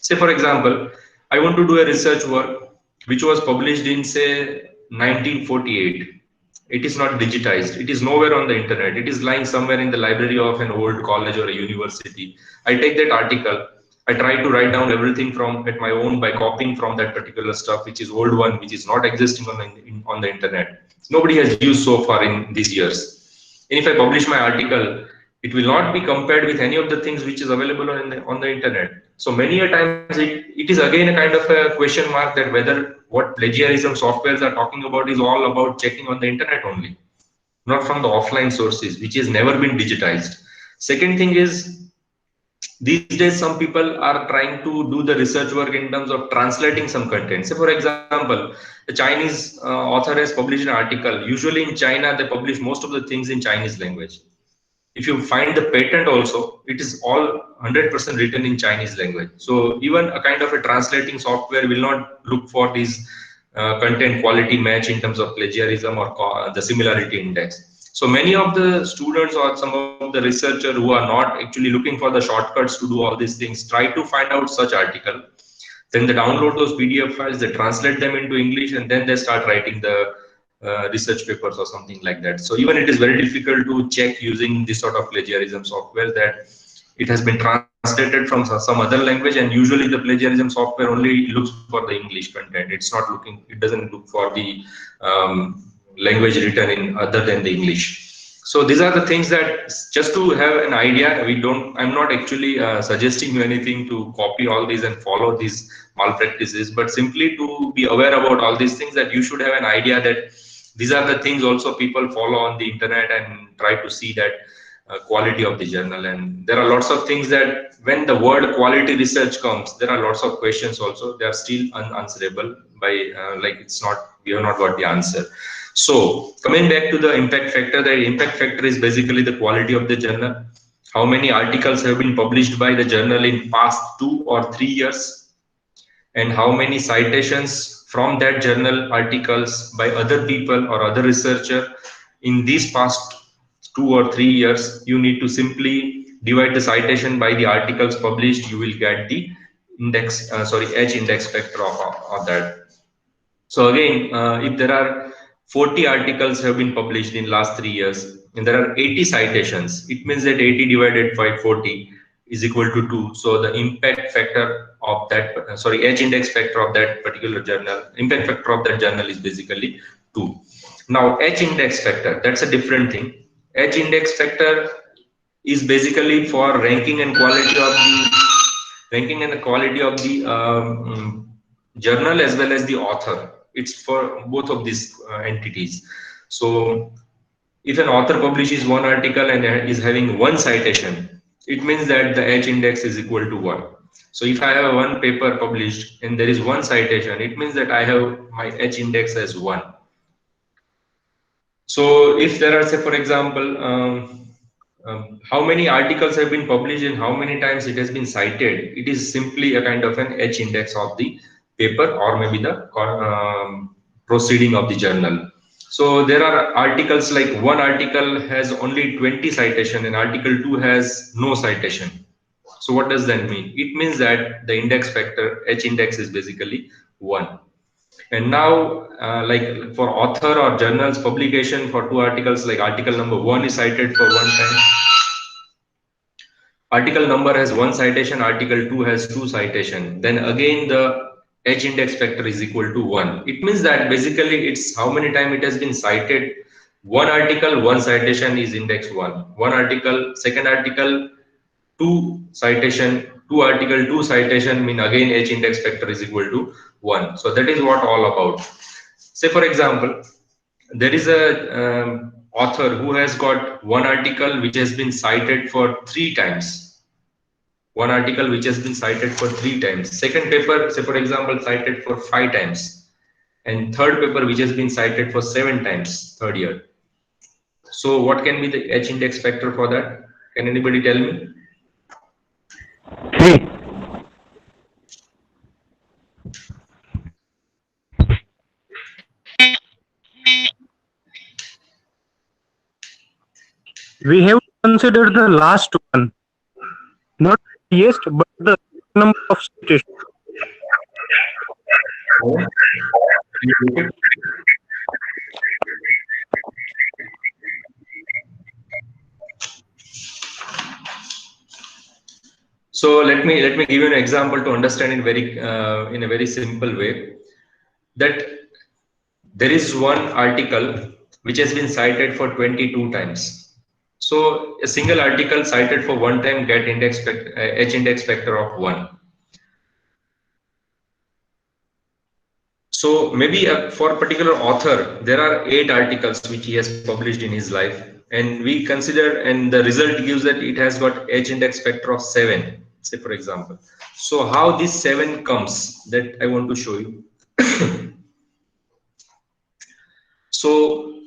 Say for example, I want to do a research work which was published in say 1948. It is not digitized. It is nowhere on the internet. It is lying somewhere in the library of an old college or a university. I take that article. I try to write down everything from at my own by copying from that particular stuff, which is old one, which is not existing on the internet. Nobody has used so far in these years. And if I publish my article, it will not be compared with any of the things which is available on the internet. So many a times it is again a kind of a question mark that whether what plagiarism softwares are talking about is all about checking on the internet only, not from the offline sources, which has never been digitized. Second thing is, these days some people are trying to do the research work in terms of translating some content. Say for example, a Chinese author has published an article. Usually in China, they publish most of the things in Chinese language. If you find the patent also, it is all 100% written in Chinese language. So even a kind of a translating software will not look for these content quality match in terms of plagiarism or the similarity index. So many of the students or some of the researchers who are not actually looking for the shortcuts to do all these things try to find out such article. Then they download those PDF files, they translate them into English, and then they start writing the research papers or something like that. So even it is very difficult to check using this sort of plagiarism software, that it has been translated from some other language, and usually the plagiarism software only looks for the English content. It's not looking, it doesn't look for the language written in other than the English. So these are the things that, just to have an idea, I'm not actually suggesting you anything to copy all these and follow these malpractices, but simply to be aware about all these things, that you should have an idea that these are the things also people follow on the internet and try to see that quality of the journal. And there are lots of things that when the word quality research comes, there are lots of questions also. They are still unanswerable by like we have not got the answer. So coming back to the impact factor, the impact factor is basically the quality of the journal. How many articles have been published by the journal in past 2 or 3 years, and how many citations from that journal articles by other people or other researcher in these past 2 or 3 years, you need to simply divide the citation by the articles published. You will get the index, H index factor of that. So again, if there are 40 articles have been published in last 3 years and there are 80 citations, it means that 80 divided by 40 is equal to 2. So the impact factor of that, H index factor of that particular journal, impact factor of that journal is basically 2. Now H index factor, that's a different thing. H index factor is basically for ranking and quality of the journal as well as the author. It's for both of these entities. So if an author publishes one article and is having one citation, it means that the H index is equal to 1. So if I have one paper published and there is one citation, it means that I have my H index as 1. So if there are, say for example, how many articles have been published and how many times it has been cited, it is simply a kind of an H index of the paper or maybe the proceeding of the journal. So there are articles like one article has only 20 citation and article 2 has no citation. So what does that mean? It means that the index factor H index is basically 1. And now, like for author or journals publication for 2 articles, like article number 1 is cited for 1 time. Article number has 1 citation, article 2 has 2 citation. Then again, the H index factor is equal to 1. It means that basically it's how many times it has been cited. One article, 1 citation is index 1. One article, second article, 2 citation, 2 article, 2 citation, mean again H index factor is equal to 1. So that is what all about. Say for example, there is a author who has got one article which has been cited for 3 times. One article which has been cited for 3 times. Second paper, say for example, cited for 5 times. And third paper which has been cited for 7 times, third year. So what can be the H index factor for that? Can anybody tell me? 3. We have considered the last one, not highest, but the number of citations. So let me give you an example to understand it in a very simple way. That there is one article which has been cited for 22 times. So a single article cited for 1 time get H index factor of 1. So maybe for a particular author, there are 8 articles which he has published in his life, and we consider, and the result gives that it has got H index factor of 7, say for example. So how this 7 comes, that I want to show you. So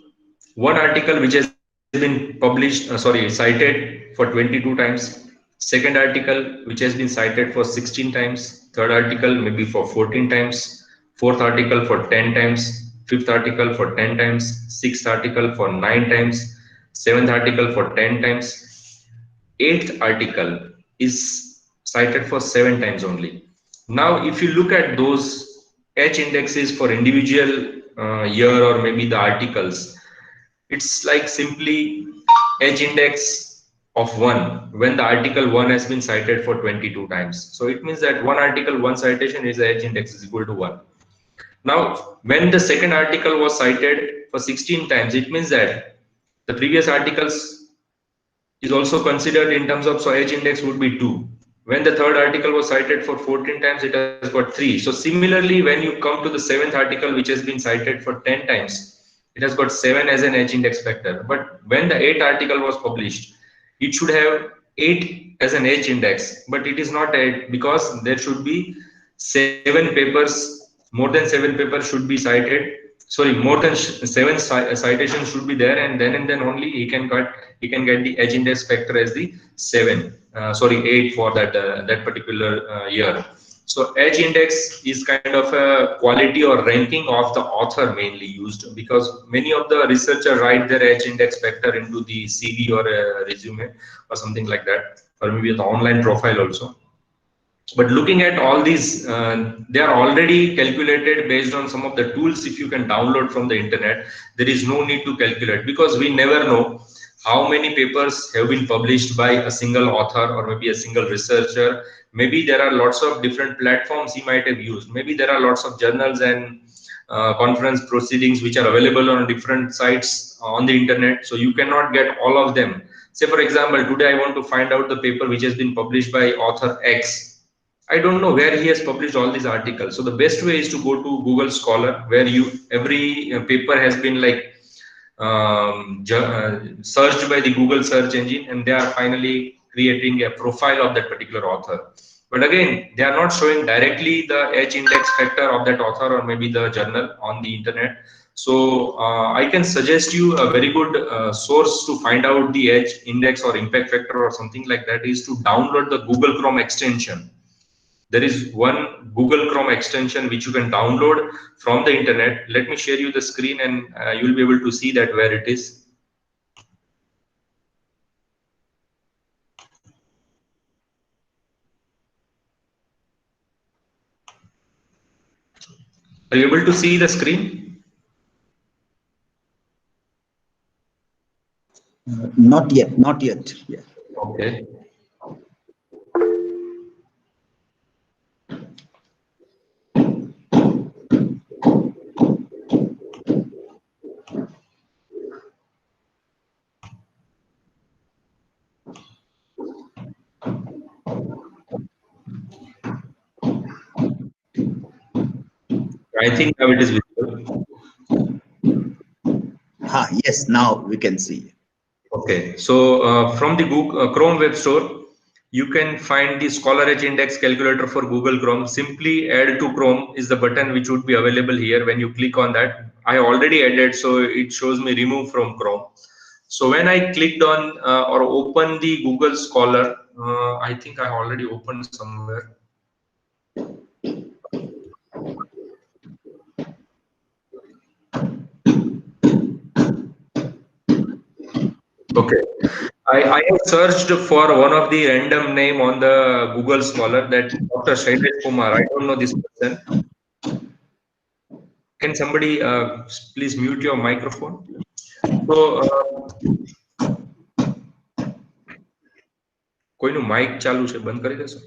one article which has been published, cited for 22 times. Second article which has been cited for 16 times. Third article maybe for 14 times. Fourth article for 10 times. Fifth article for 10 times. Sixth article for 9 times. Seventh article for 10 times. Eighth article is cited for 7 times only. Now, if you look at those H indexes for individual year or maybe the articles, it's like simply H index of 1 when the article 1 has been cited for 22 times. So it means that one article, one citation is the H index is equal to 1. Now, when the second article was cited for 16 times, it means that the previous articles is also considered in terms of, so H index would be 2. When the third article was cited for 14 times, it has got 3. So similarly, when you come to the 7th article, which has been cited for 10 times, it has got 7 as an H index factor. But when the 8th article was published, it should have 8 as an H index, but it is not 8 because there should be 7 papers, more than 7 papers should be cited. Sorry, more than 7 citations should be there, and then only he can get the H index factor as the 8 for that particular year. So Edge index is kind of a quality or ranking of the author mainly used, because many of the researchers write their Edge index factor into the CV or a resume or something like that, or maybe the online profile also. But looking at all these, they are already calculated based on some of the tools. If you can download from the internet, there is no need to calculate, because we never know how many papers have been published by a single author or maybe a single researcher. Maybe there are lots of different platforms he might have used. Maybe there are lots of journals and conference proceedings which are available on different sites on the internet. So you cannot get all of them. Say for example, today I want to find out the paper which has been published by author X. I don't know where he has published all these articles. So the best way is to go to Google Scholar, where every paper has been like searched by the Google search engine, and they are finally creating a profile of that particular author. But again, they are not showing directly the Edge index factor of that author or maybe the journal on the internet. So I can suggest you a very good source to find out the Edge index or impact factor or something like that is to download the Google Chrome extension. There is one Google Chrome extension which you can download from the internet. Let me share you the screen, and you'll be able to see that where it is. Are you able to see the screen? Not yet, not yet. Yeah. Okay. I think now it is visible. Yes, now we can see. Okay, so from the Google Chrome web store, you can find the Scholar Edge index calculator for Google Chrome. Simply add to Chrome is the button which would be available here. When you click on that, I already added, so it shows me remove from Chrome. So when I clicked on or open the Google Scholar, I think I already opened somewhere. Okay, I have searched for one of the random name on the Google Scholar, that Dr. Shailesh Kumar. I don't know this person. Can somebody please mute your microphone? So કોઈનું mic ચાલુ છે, બંધ કરી દેશો.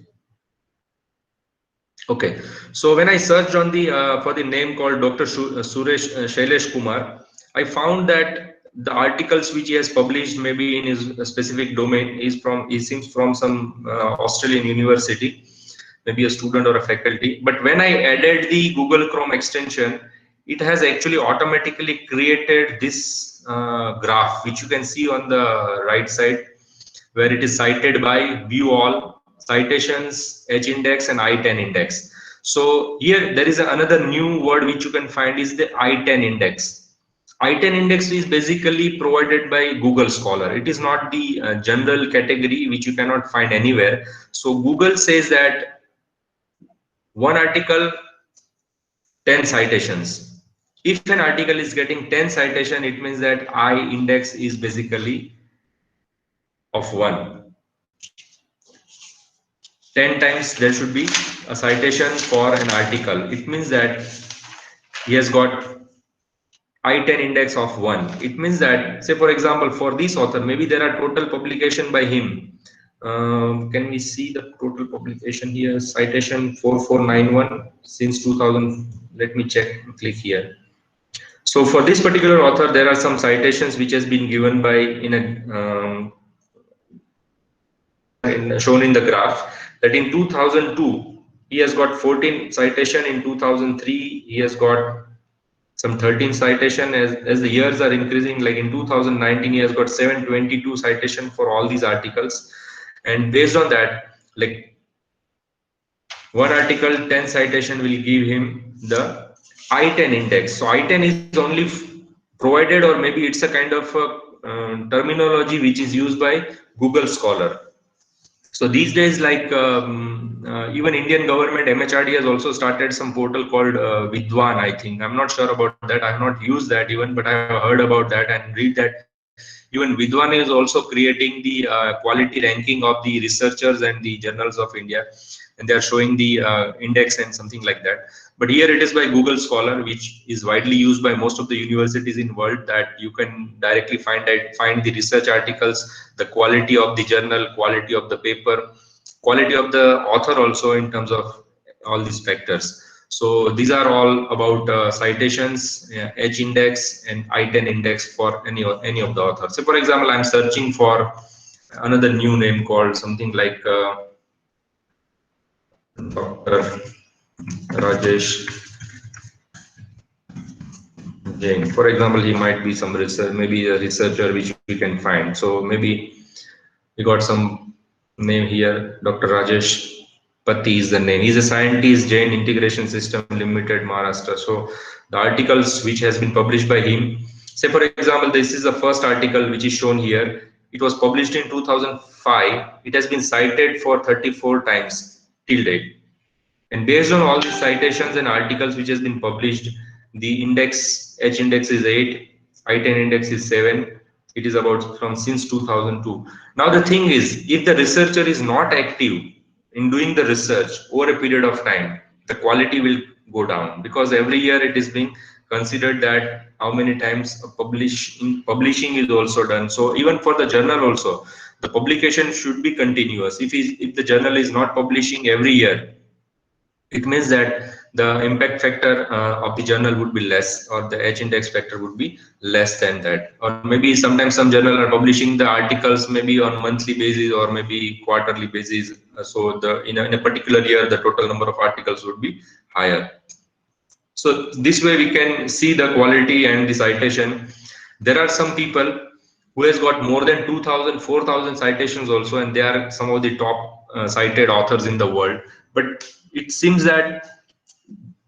Okay, so when I searched on the for the name called Dr. Shailesh Kumar, I found that the articles which he has published, maybe in his specific domain, he seems from some Australian university, maybe a student or a faculty. But when I added the Google Chrome extension, it has actually automatically created this graph, which you can see on the right side, where it is cited by, view all, citations, Edge index, and I10 index. So here there is another new word which you can find is the I10 index. I10 index is basically provided by Google Scholar. It is not the general category which you cannot find anywhere. So Google says that one article, 10 citations. If an article is getting 10 citation, it means that I index is basically of 1. 10 times there should be a citation for an article. It means that he has got I10 index of 1. It means that, say for example, for this author, maybe there are total publication by him. Can we see the total publication here? Citation 4491 since 2000. Let me check, click here. So for this particular author, there are some citations which has been given by shown in the graph, that in 2002 he has got 14 citation. In 2003 he has got some 13 citation. As the years are increasing, like in 2019 he has got 722 citation for all these articles. And based on that, like one article, 10 citation will give him the I10 index. So I10 is only provided, or maybe it's a kind of terminology which is used by Google Scholar. So these days, like even Indian government, MHRD has also started some portal called Vidwan, I think. I'm not sure about that. I have not used that even, but I have heard about that and read that even Vidwan is also creating the quality ranking of the researchers and the journals of India, and they are showing the index and something like that. But here it is by Google Scholar, which is widely used by most of the universities in world, that you can directly find the research articles, the quality of the journal, quality of the paper, quality of the author also, in terms of all these factors. So these are all about citations, H index and I-10 index for any of the authors. So for example, I'm searching for another new name called something like Dr. Rajesh Jain. For example, he might be some research, maybe a researcher which we can find. So maybe we got some name here. Dr. Rajesh Pati is the name. He's a scientist, Jain Integration System Limited, Maharashtra. So the articles which has been published by him, say for example, this is the first article which is shown here. It was published in 2005. It has been cited for 34 times till date. And based on all the citations and articles which has been published, the index, H index is 8, I-10 index is 7. It is about from since 2002. Now the thing is, if the researcher is not active in doing the research over a period of time, the quality will go down, because every year it is being considered that how many times publishing is also done. So even for the journal also, the publication should be continuous. If the journal is not publishing every year, it means that the impact factor of the journal would be less, or the H index factor would be less than that. Or maybe sometimes some journal are publishing the articles maybe on monthly basis or maybe quarterly basis. So in a particular year, the total number of articles would be higher. So this way we can see the quality and the citation. There are some people who has got more than 2,000, 4,000 citations also, and they are some of the top cited authors in the world. But it seems that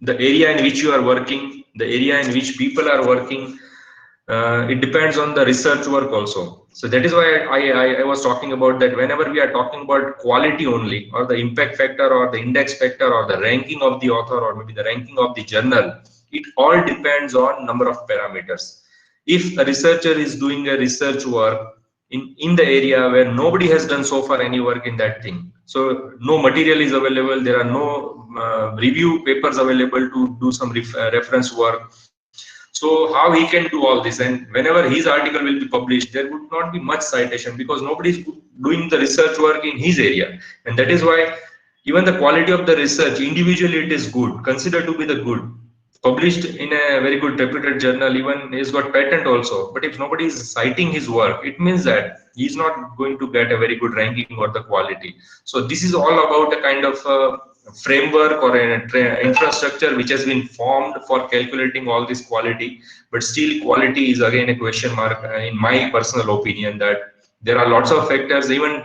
the area in which you are working, the area in which people are working, it depends on the research work also. So that is why I was talking about that whenever we are talking about quality only, or the impact factor or the index factor or the ranking of the author or maybe the ranking of the journal, it all depends on number of parameters. If a researcher is doing a research work in the area where nobody has done so far any work in that thing, so no material is available, there are no review papers available to do some reference work, so how he can do all this? And whenever his article will be published, there would not be much citation, because nobody is doing the research work in his area. And that is why even the quality of the research individually, it is good, considered to be the good, published in a very good reputed journal, even he's got patent also. But if nobody is citing his work, it means that he's not going to get a very good ranking or the quality. So this is all about a kind of framework or an infrastructure which has been formed for calculating all this quality. But still quality is again a question mark, in my personal opinion, that there are lots of factors even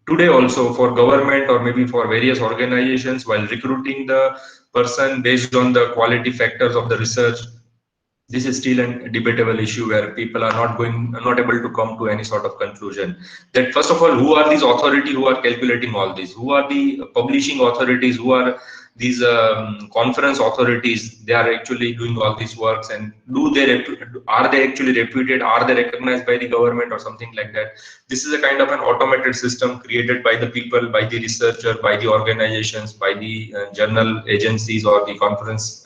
today also for government or maybe for various organizations while recruiting the person based on the quality factors of the research. This is still a debatable issue where people are not able to come to any sort of conclusion. That first of all, who are these authorities who are calculating all this? Who are the publishing authorities? Who are these conference authorities? They are actually doing all these works, and are they actually reputed? Are they recognized by the government or something like that? This is a kind of an automated system created by the people, by the researcher, by the organizations, by the journal agencies or the conference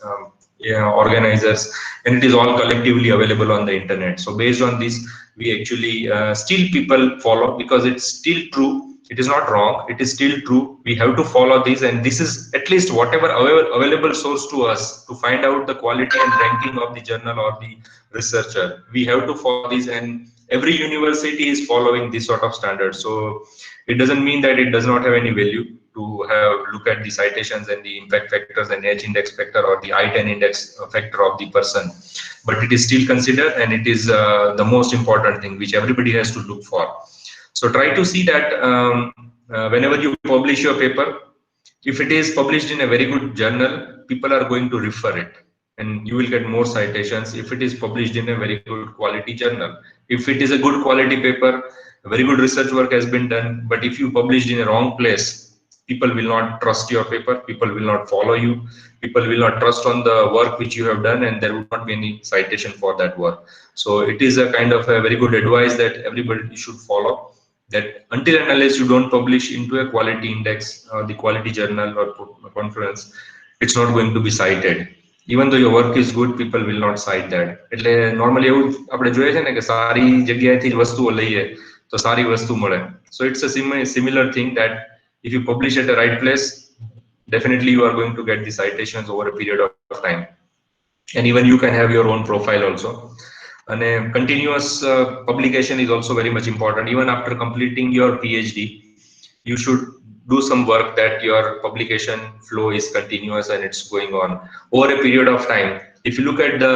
organizers, and it is all collectively available on the internet. So based on this, we actually still people follow, because it's still true. It is not wrong, it is still true. We have to follow this, and this is at least whatever available source to us to find out the quality and ranking of the journal or the researcher. We have to follow this, and every university is following this sort of standards. So it doesn't mean that it does not have any value to have look at the citations and the impact factors and H index factor or the I-10 index factor of the person, but it is still considered, and it is the most important thing which everybody has to look for. So try to see that whenever you publish your paper, if it is published in a very good journal, people are going to refer it, and you will get more citations if it is published in a very good quality journal. If it is a good quality paper, very good research work has been done, but if you published in a wrong place, people will not trust your paper, people will not follow you, people will not trust on the work which you have done, and there would not be any citation for that work. So it is a kind of a very good advice that everybody should follow, that until and unless you don't publish into a quality index or the quality journal or conference, it's not going to be cited. Even though your work is good, people will not cite that. એટલે normally એવું આપણે જોઈએ છે ને કે સારી જગ્યાએથી જ વસ્તુઓ લઈએ તો સારી વસ્તુ મળે. So it's a similar thing that if you publish at the right place, definitely you are going to get the citations over a period of time. And even you can have your own profile also. And continuous publication is also very much important. Even after completing your PhD, you should do some work that your publication flow is continuous and it's going on over a period of time. If you look at the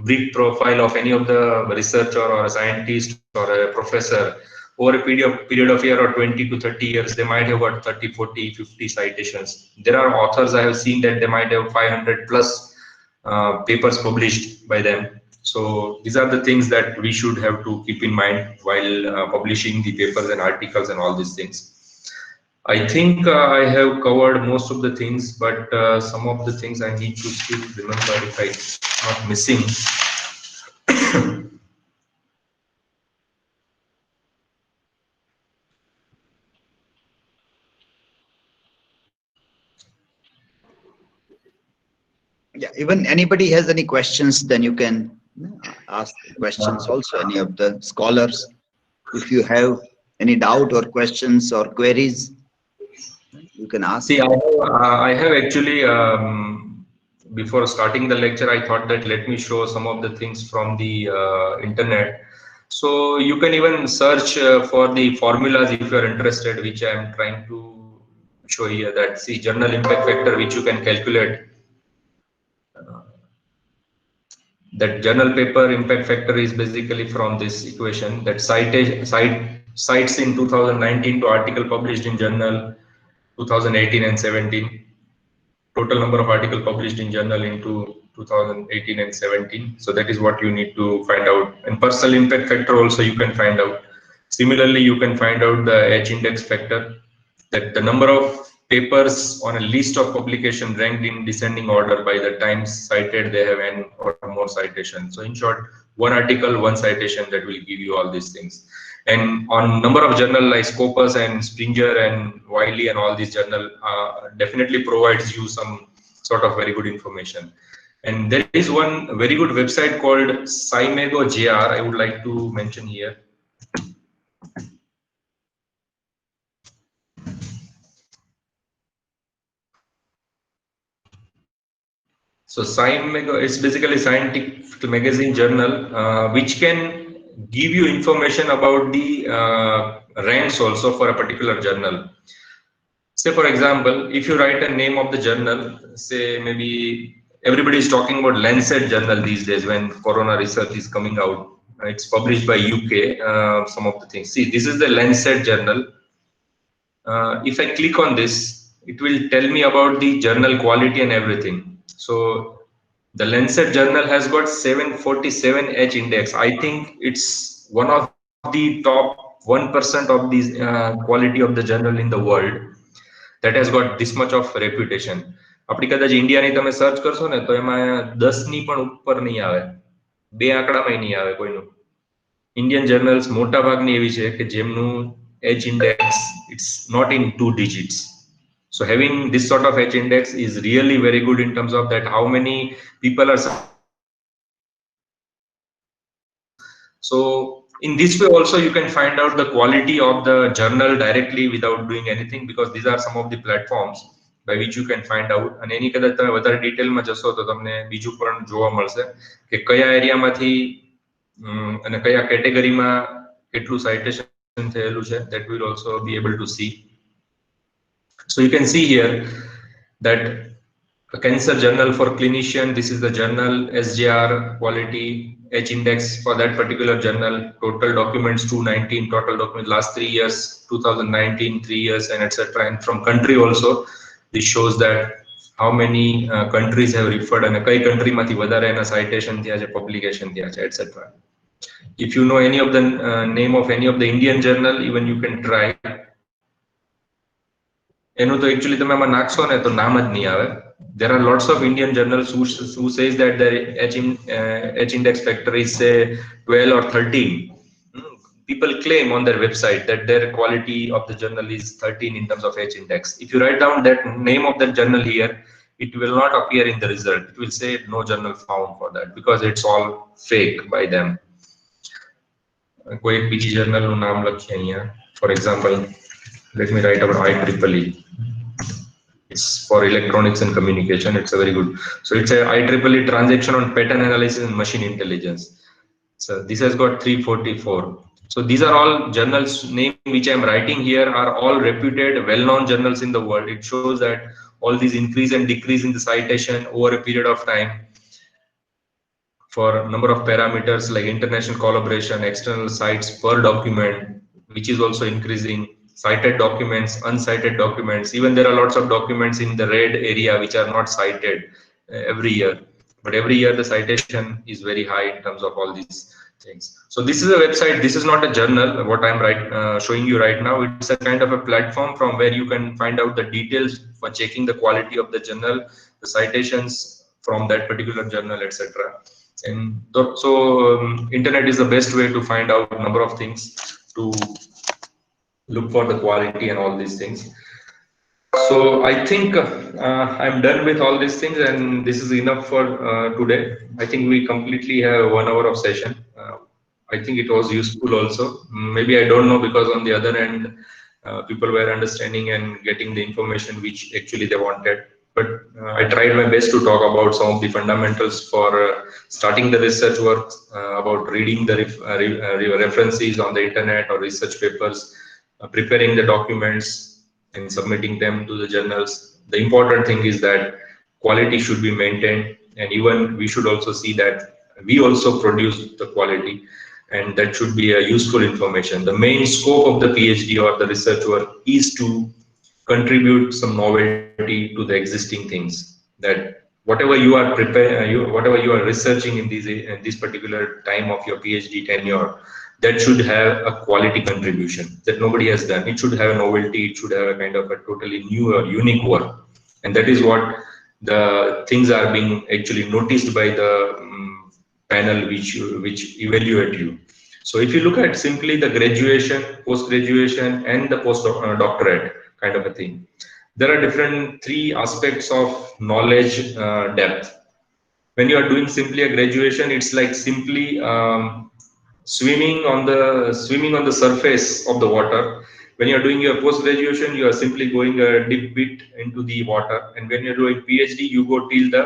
brief profile of any of the researcher or a scientist or a professor, over a period of year or 20 to 30 years, they might have got 30, 40, 50 citations. There are authors I have seen that they might have 500 plus papers published by them. So these are the things that we should have to keep in mind while publishing the papers and articles and all these things. I think I have covered most of the things, but some of the things I need to still remember if I'm not missing. Yeah, even anybody has any questions, then you can ask questions also, any of the scholars. If you have any doubt or questions or queries, you can ask. See, I have actually, before starting the lecture, I thought that let me show some of the things from the internet. So you can even search for the formulas if you are interested, which I am trying to show here. That see, journal impact factor, which you can calculate. That journal paper impact factor is basically from this equation, that cites in 2019 to article published in journal 2018 and 17, total number of articles published in journal into 2018 and 17. So that is what you need to find out. And personal impact factor also you can find out. Similarly, you can find out the H index factor, that the number of papers on a list of publication ranked in descending order by the times cited, they have n or more citations. So in short, one article, one citation, that will give you all these things. And on number of journal like Scopus and Springer and Wiley and all these journal definitely provides you some sort of very good information. And there is one very good website called Scimago JR I would like to mention here. So Scimago is basically scientific magazine journal, which can give you information about the ranks also for a particular journal. Say for example, if you write a name of the journal, say maybe everybody is talking about Lancet journal these days when corona research is coming out. It's published by UK, some of the things. See, this is the Lancet journal. If I click on this, it will tell me about the journal quality and everything. So the Lancet journal has got 747 H index. I think it's one of the top 1% of the quality of the journal in the world that has got this much of reputation. આપણી કદાચ ઇન્ડિયાની તમે search કરશો ને તો એમાં 10 ની પણ ઉપર નહીં આવે, બે આંકડામાં નહીં આવે કોઈનું. ઇન્ડિયન જર્નલ્સ મોટા ભાગની એવી છે કે જેમનું H index it's not in 2 digits. So having this sort of H index is really very good in terms of that how many people are. So in this way also you can find out the quality of the journal directly without doing anything, because these are some of the platforms by which you can find out. And any કદાચ તમે વધારે ડિટેલમાં જશો તો તમને બીજું પણ જોવા મળશે કે કયા એરિયામાંથી અને કયા કેટેગરીમાં કેટલું સાઇટેશન થયેલું છે, that will also be able to see. So you can see here that a cancer journal for clinician, this is the journal, SJR quality, H index for that particular journal, total documents 219, total documents last 3 years, 2019, 3 years, and etc. And from country also, this shows that how many countries have referred and કઈ country માંથી વધારે એના citation થયા છે, publication થયા છે, etc. If you know any of the name of any of the Indian journal, even you can try. એનું તો actually તમે આમાં નાખશો ને તો નામ જ નહીં આવે. There are lots of Indian journals who says that their H index factor is say 12 or 13. People claim on their website that their quality of the journal is 13 in terms of H index. If you write down that name of that journal here, it will not appear in the result. It will say no journal found for that because it's all fake by them. કોઈ બીજી journal નું નામ લખીએ અહીંયા. For example, let me write about IEEE. It's for electronics and communication. It's a very good. So it's a IEEE transaction on pattern analysis and machine intelligence. So this has got 344. So these are all journals name which I am writing here are all reputed, well-known journals in the world. It shows that all these increase and decrease in the citation over a period of time for number of parameters like international collaboration, external sites per document, which is also increasing, cited documents, uncited documents. Even there are lots of documents in the red area which are not cited every year. But every year the citation is very high in terms of all these things. So this is a website. This is not a journal. What I'm showing you right now, it's a kind of a platform from where you can find out the details for checking the quality of the journal, the citations from that particular journal, etc. And so internet is the best way to find out a number of things, to look for the quality and all these things. So I think I'm done with all these things, and this is enough for today. I think we completely have 1 hour of session. I think it was useful also. Maybe I don't know, because on the other end, people were understanding and getting the information which actually they wanted. But I tried my best to talk about some of the fundamentals for starting the research work, about reading the references on the internet or research papers, preparing the documents and submitting them to the journals. The important thing is that quality should be maintained, and even we should also see that we also produce the quality, and that should be a useful information. The main scope of the PhD or the research work is to contribute some novelty to the existing things, that whatever you are whatever you are researching in this particular time of your PhD tenure, that should have a quality contribution that nobody has done. It should have a novelty. It should have a kind of a totally new or unique work, and that is what the things are being actually noticed by the panel which evaluate you. So if you look at simply the graduation, post-graduation, and the post-doctorate kind of a thing, there are different 3 aspects of knowledge depth. When you are doing simply a graduation, it's like simply swimming on the surface of the water. When you are doing your post-graduation, you are simply going a deep bit into the water, and when you are doing PhD, you go till the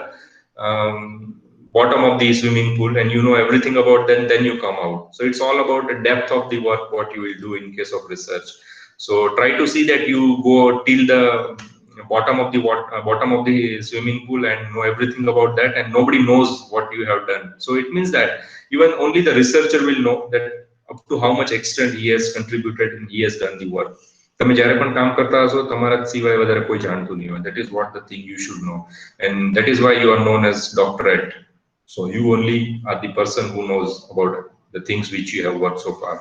bottom of the swimming pool, and you know everything about them, then you come out. So it's all about the depth of the work, what you will do in case of research. So try to see that you go till the bottom of the swimming pool and know everything about that, and nobody knows what you have done. So it means that even only the researcher will know that up to how much extent he has contributed and he has done the work. તમે જ્યારે પણ કામ કરતા હશો, તમારા સિવાય વધારે કોઈ જાણતું નહીં હોય. That is what the thing you should know, and that is why you are known as doctorate. So you only are the person who knows about the things which you have worked so far.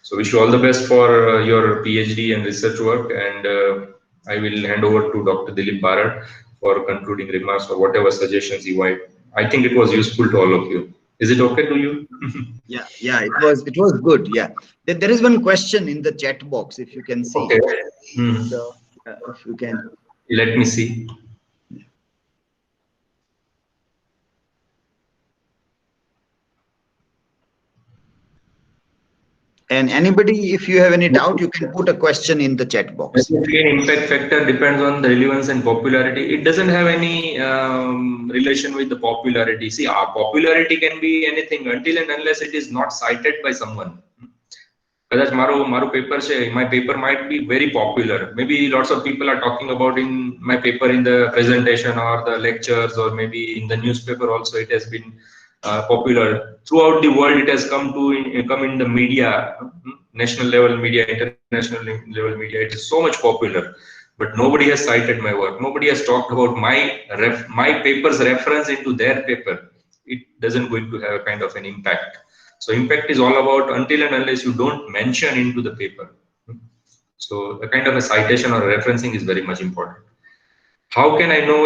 So wish you all the best for your PhD and research work, and I will hand over to Dr. Dilip Barar for concluding remarks or whatever suggestions he might. I think it was useful to all of you. Is it okay to you? Yeah, it was good. Yeah, there is one question in the chat box, if you can see. Okay. So if you can Let me see. And anybody, if you have any doubt, you can put a question in the chat box. Again, impact factor depends on the relevance and popularity. It doesn't have any relation with the popularity. See, our popularity can be anything until and unless it is not cited by someone. Kadaч maru paper છે, my paper might be very popular. Maybe lots of people are talking about in my paper in the presentation or the lectures, or maybe in the newspaper also it has been popular. Throughout the world it has come in the media, national level media, international level media. It is so much popular. but nobody has cited my work. Nobody has talked about my paper's reference into their paper. It doesn't going to have a kind of an impact. So impact is all about until and unless you don't mention into the paper. So a kind of a citation or a referencing is very much important. How can I know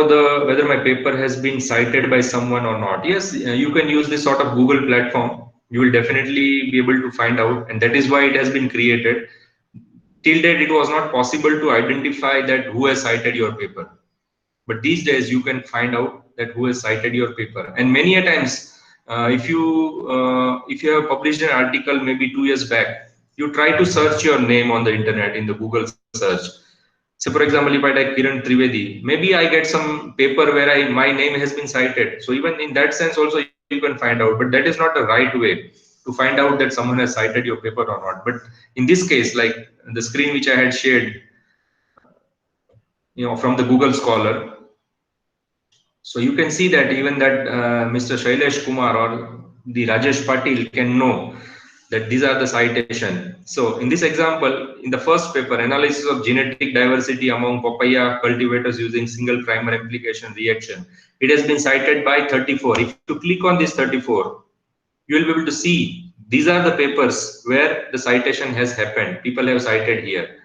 whether my paper has been cited by someone or not? Yes, you can use this sort of Google platform. You will definitely be able to find out, and that is why it has been created. Till date, it was not possible to identify that who has cited your paper. But these days, you can find out that who has cited your paper. And many a times, if you have published an article maybe 2 years back, you try to search your name on the internet in the Google search. So for example, if I type Kiran Trivedi, maybe I get some paper where my name has been cited. So even in that sense also you can find out, but that is not the right way to find out that someone has cited your paper or not. But in this case, like the screen which I had shared, from the Google Scholar, so you can see that even that Mr. Shailesh Kumar or the Rajesh Patil can know that these are the citation. So in this example, in the first paper, analysis of genetic diversity among papaya cultivators using single primer application reaction, it has been cited by 34. If you click on this 34, you will be able to see these are the papers where the citation has happened. People have cited here.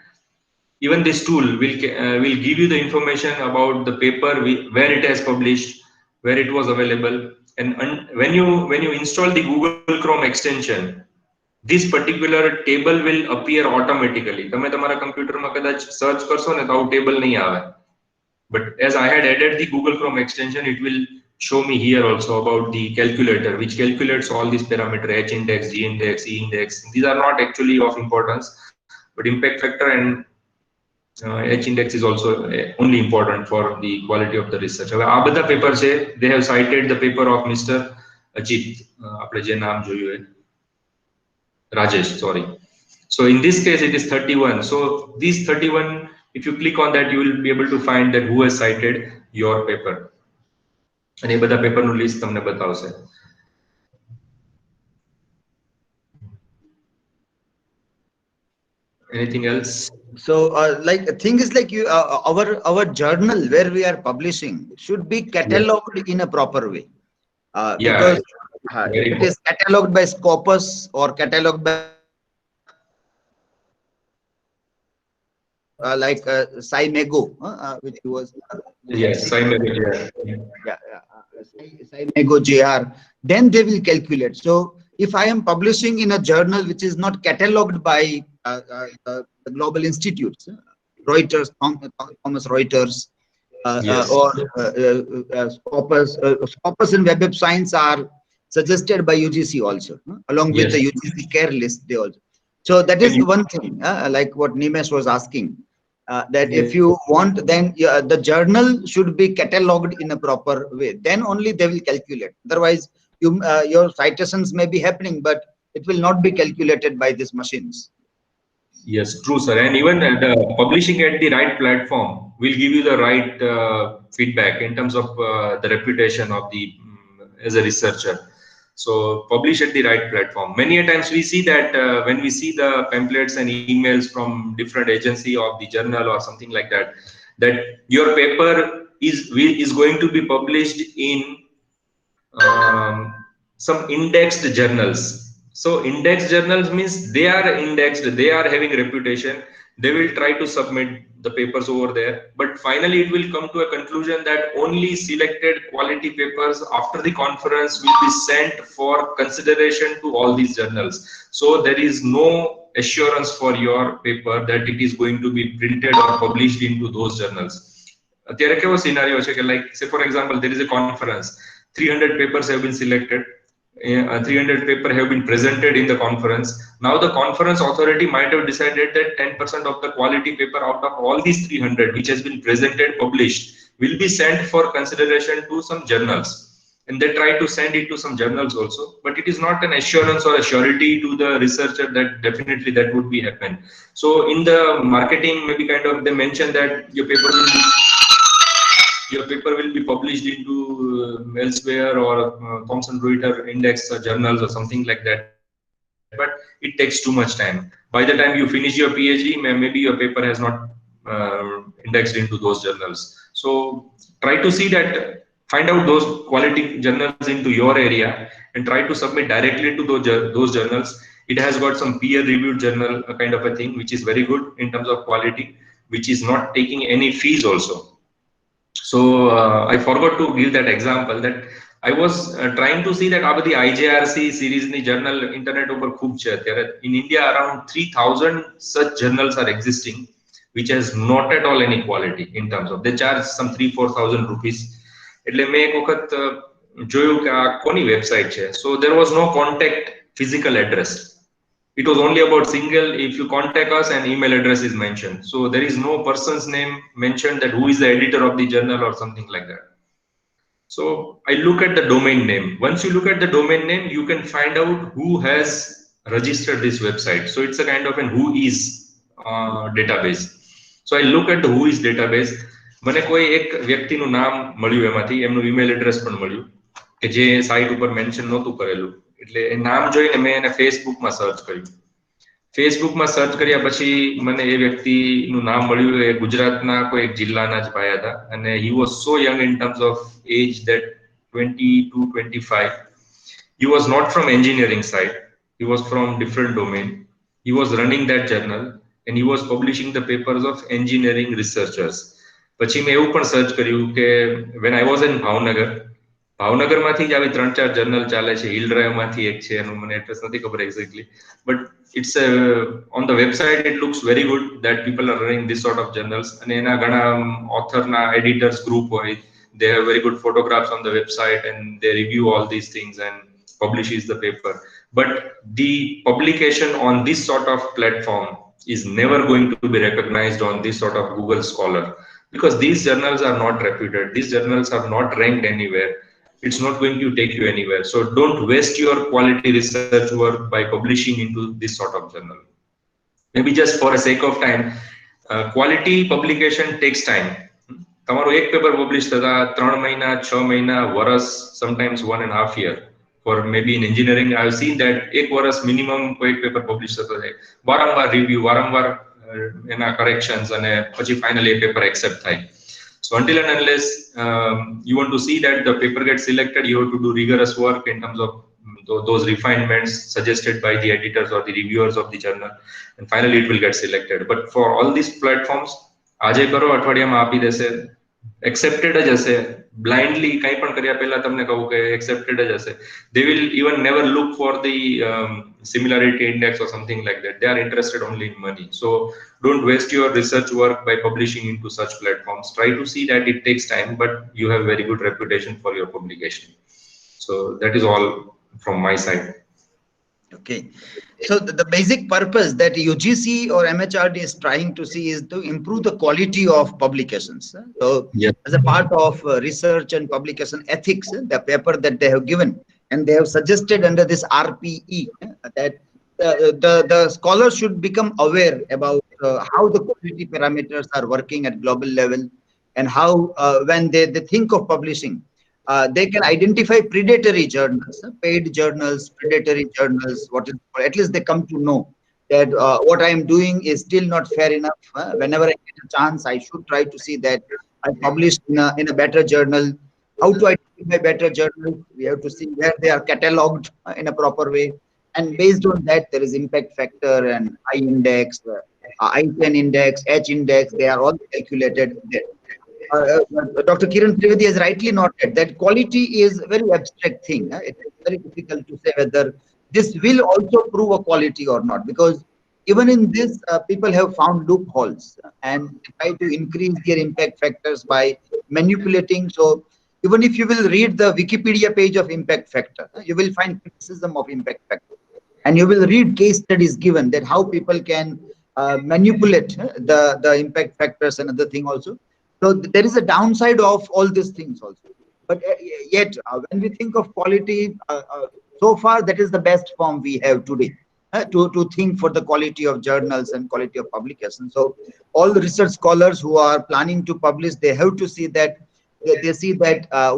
Even this tool will give you the information about the paper where it has published, where it was available, and when you install the Google Chrome extension, this particular table will appear automatically. તમે તમારા કમ્પ્યુટરમાં કદાચ search કરશો ને તો આવું table નહીં આવે. But as I had added the Google Chrome extension, it will show me here also about the calculator, which calculates all these parameters: H index, G index, E index. These are not actually of importance, but impact factor and H index is also only important for the quality of the research. હવે આ બધા paper છે, they have cited the paper of Mr. Ajit, આપણે જે નામ જોયું એ Rajesh, sorry. So in this case, it is 31. So these 31, if you click on that, you will be able to find that who has cited your paper. And એ બધા પેપરનું list તમને બતાવશે. Anything else? So like the thing is like our journal where we are publishing should be cataloged in a proper way. Because it is cataloged by Scopus or cataloged by like Cimego, which was Cimego, Cimego JR. Then they will calculate. So if I am publishing in a journal which is not cataloged by the global institutes, Reuters, Thomson Reuters, or Scopus and Web of Science are suggested by UGC also, along with the UGC care list. They also. So that is one thing, like what Nimesh was asking, that if you want, then the journal should be cataloged in a proper way. Then only they will calculate. Otherwise, your citations may be happening, but it will not be calculated by these machines. Yes, true, sir. And even publishing at the right platform will give you the right feedback in terms of the reputation of the as a researcher. So publish at the right platform. Many a times we see that when we see the pamphlets and emails from different agency of the journal or something like that, that your paper is going to be published in some indexed journals. So indexed journals means they are indexed, they are having reputation, they will try to submit the papers over there, but finally it will come to a conclusion that only selected quality papers after the conference will be sent for consideration to all these journals. So there is no assurance for your paper that it is going to be printed or published into those journals. અત્યારે કેવો scenario છે કે like say for example there is a conference, 300 papers have been selected, 300 papers have been presented in the conference. Now the conference authority might have decided that 10% of the quality paper out of all these 300 which has been presented, published, will be sent for consideration to some journals, and they try to send it to some journals also, but it is not an assurance or a surety to the researcher that definitely that would be happen. So in the marketing, maybe kind of they mention that your paper will be published into elsewhere or Thomson Reuters index journals or something like that, but it takes too much time. By the time you finish your PhD, maybe your paper has not indexed into those journals. So try to see that, find out those quality journals into your area and try to submit directly to those journals. It has got some peer-reviewed journal kind of a thing, which is very good in terms of quality, which is not taking any fees also. So I forgot to give that example that I was trying to see that આ બધી IJRC series ની journal internet ઉપર ખૂબ છે અત્યારે. In India around 3000 such journals are existing, which has not at all any quality in terms of, they charge some 3-4,000 rupees. એટલે મેં એક વખત જોયું કે આ કોની વેબસાઇટ છે. So there was no contact physical address. It was only about single, if you contact us, an email address is mentioned. So there is no person's name mentioned that who is the editor of the journal or something like that. So I look at the domain name. Once you look at the domain name, you can find out who has registered this website. So it's a kind of an who is database. So I look at the who is database. મને કોઈ એક વ્યક્તિનું નામ મળ્યું, એમાંથી એમનું email address પણ મળ્યું કે જે સાઇટ ઉપર મેન્શન નહોતું કરેલું. એટલે એ નામ જોઈને મેં એને ફેસબુકમાં સર્ચ કર્યું. ફેસબુકમાં સર્ચ કર્યા પછી મને એ વ્યક્તિનું નામ મળ્યું. એ ગુજરાતના કોઈ એક જિલ્લાના જ ભાઈ હતા અને he was so young in terms of age, that 20 to 25. He was not from engineering side. He was from different domain. He was running that journal and he was publishing the papers of engineering researchers. પછી મેં એવું પણ search કર્યું કે when I was in ભાવનગરમાંથી જ આવી 3-4 journal ચાલે છે. હિલ ડ્રાઈવમાંથી એક છે, એનું મને એડ્રેસ નથી ખબર exactly, but it's on the website it looks very good that people are running this sort of journals. અને એના ઘણા ઓથરના એડિટર્સ ગ્રુપ હોય, they have very good photographs on the website and they review all these things and publishes the paper. But the publication on this sort of platform is never going to be recognized on this sort of Google Scholar, because these journals are not reputed. These journals are not ranked anywhere. It's not going to take you anywhere. So don't waste your quality research work by publishing into this sort of journal. Maybe just for a sake of time, quality publication takes time. તમારું એક paper publish થતા 3 મહિના, 6 મહિના, વર્ષ, sometimes 1.5 year. For maybe in engineering, I've seen that 1 વર્ષ minimum કોઈ paper publish થતો છે. વારંવાર રિવ્યુ, વારંવાર એના કરેક્શન્સ અને પછી ફાઇનલી એ પેપર એક્સેપ્ટ થાય. So until and unless you want to see that the paper gets selected, you have to do rigorous work in terms of those refinements suggested by the editors or the reviewers of the journal, and finally it will get selected. But for all these platforms, આજે કરો અઠવાડિયામાં આપી દેશે, accepted જ હશે, blindly કંઈ પણ કર્યા પહેલા તમને કહું કે accepted જ હશે. They will even never look for the similarity index or something like that. They are interested only in money. So don't waste your research work by publishing into such platforms. Try to see that it takes time, but you have very good reputation for your publication. So that is all from my side. Okay. So the basic purpose that UGC or MHRD is trying to see is to improve the quality of publications. So as a part of research and publication ethics, the paper that they have given, and they have suggested under this RPE that the scholars should become aware about how the quality parameters are working at global level, and how when they think of publishing, they can identify predatory journals, paid journals, predatory journals. At least they come to know that what I am doing is still not fair enough. Whenever I get a chance, I should try to see that I publish in a better journal. How to identify better journals? We have to see where they are catalogued in a proper way, and based on that, there is impact factor and I index, I10 index, H index. They are all calculated there. Dr. Kiran Trivedi has rightly noted that quality is a very abstract thing. It is very difficult to say whether this will also prove a quality or not, because even in this, people have found loopholes and try to increase their impact factors by manipulating. So even if you will read the Wikipedia page of impact factor, you will find criticism of impact factor, and you will read case studies given that how people can manipulate the impact factors and other thing also. So there is a downside of all these things also. But yet, when we think of quality, so far that is the best form we have today to think for the quality of journals and quality of publication. So all the research scholars who are planning to publish, they have to see that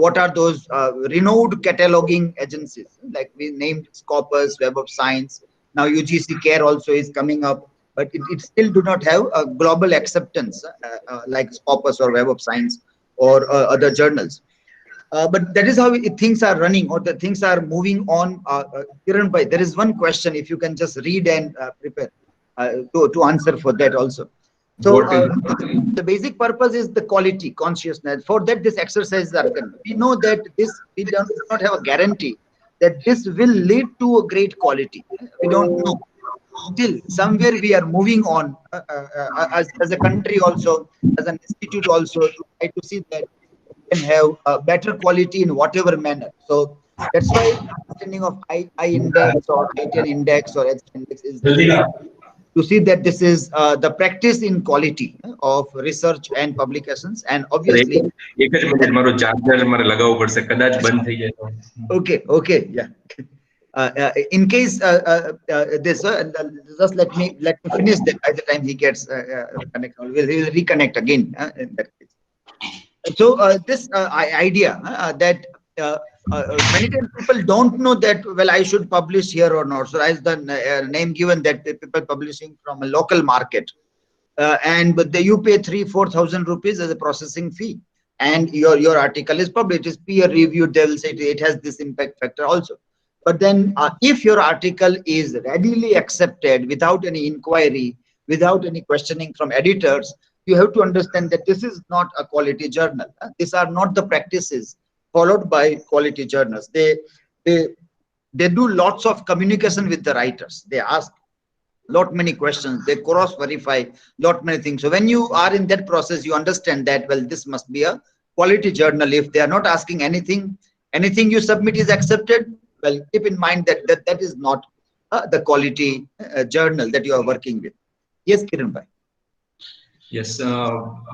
what are those renowned cataloging agencies, like we named Scopus, Web of Science. Now UGC CARE also is coming up. but it still do not have a global acceptance like Scopus or Web of Science or other journals. But that is how things are running, or the things are moving on. Kiran bhai, there is one question, if you can just read and prepare to answer for that also. So What is the basic purpose is the quality consciousness. For that, this exercise are done. We know that this, we do not have a guarantee that this will lead to a great quality. We don't know. Still, somewhere we are moving on as a country also, as an institute also, to try to see that we can have a better quality in whatever manner. So that's why understanding of I index or ITN index or H index is to see that this is the practice in quality of research and publications, and obviously એક જ minute મારો charger મારે લગાવવું પડશે કદાચ બંધ થઈ જાય તો okay, yeah. In case this just let me finish that. By the time he gets connected, we'll reconnect again in that case. So this idea that many times people don't know that, well, I should publish here or not. So as the name given, that the people publishing from a local market, but you pay 3,000-4,000 rupees as a processing fee, and your article is published, is peer reviewed. They will say it has this impact factor also. But then if your article is readily accepted without any inquiry, without any questioning from editors, you have to understand that this is not a quality journal. These are not the practices followed by quality journals. They do lots of communication with the writers. They ask lot many questions. They cross verify lot many things. So when you are in that process, you understand that, well, this must be a quality journal. If they are not asking anything you submit is accepted, well, keep in mind that is not the quality journal that you are working with. Yes, Kiran bhai. Yes.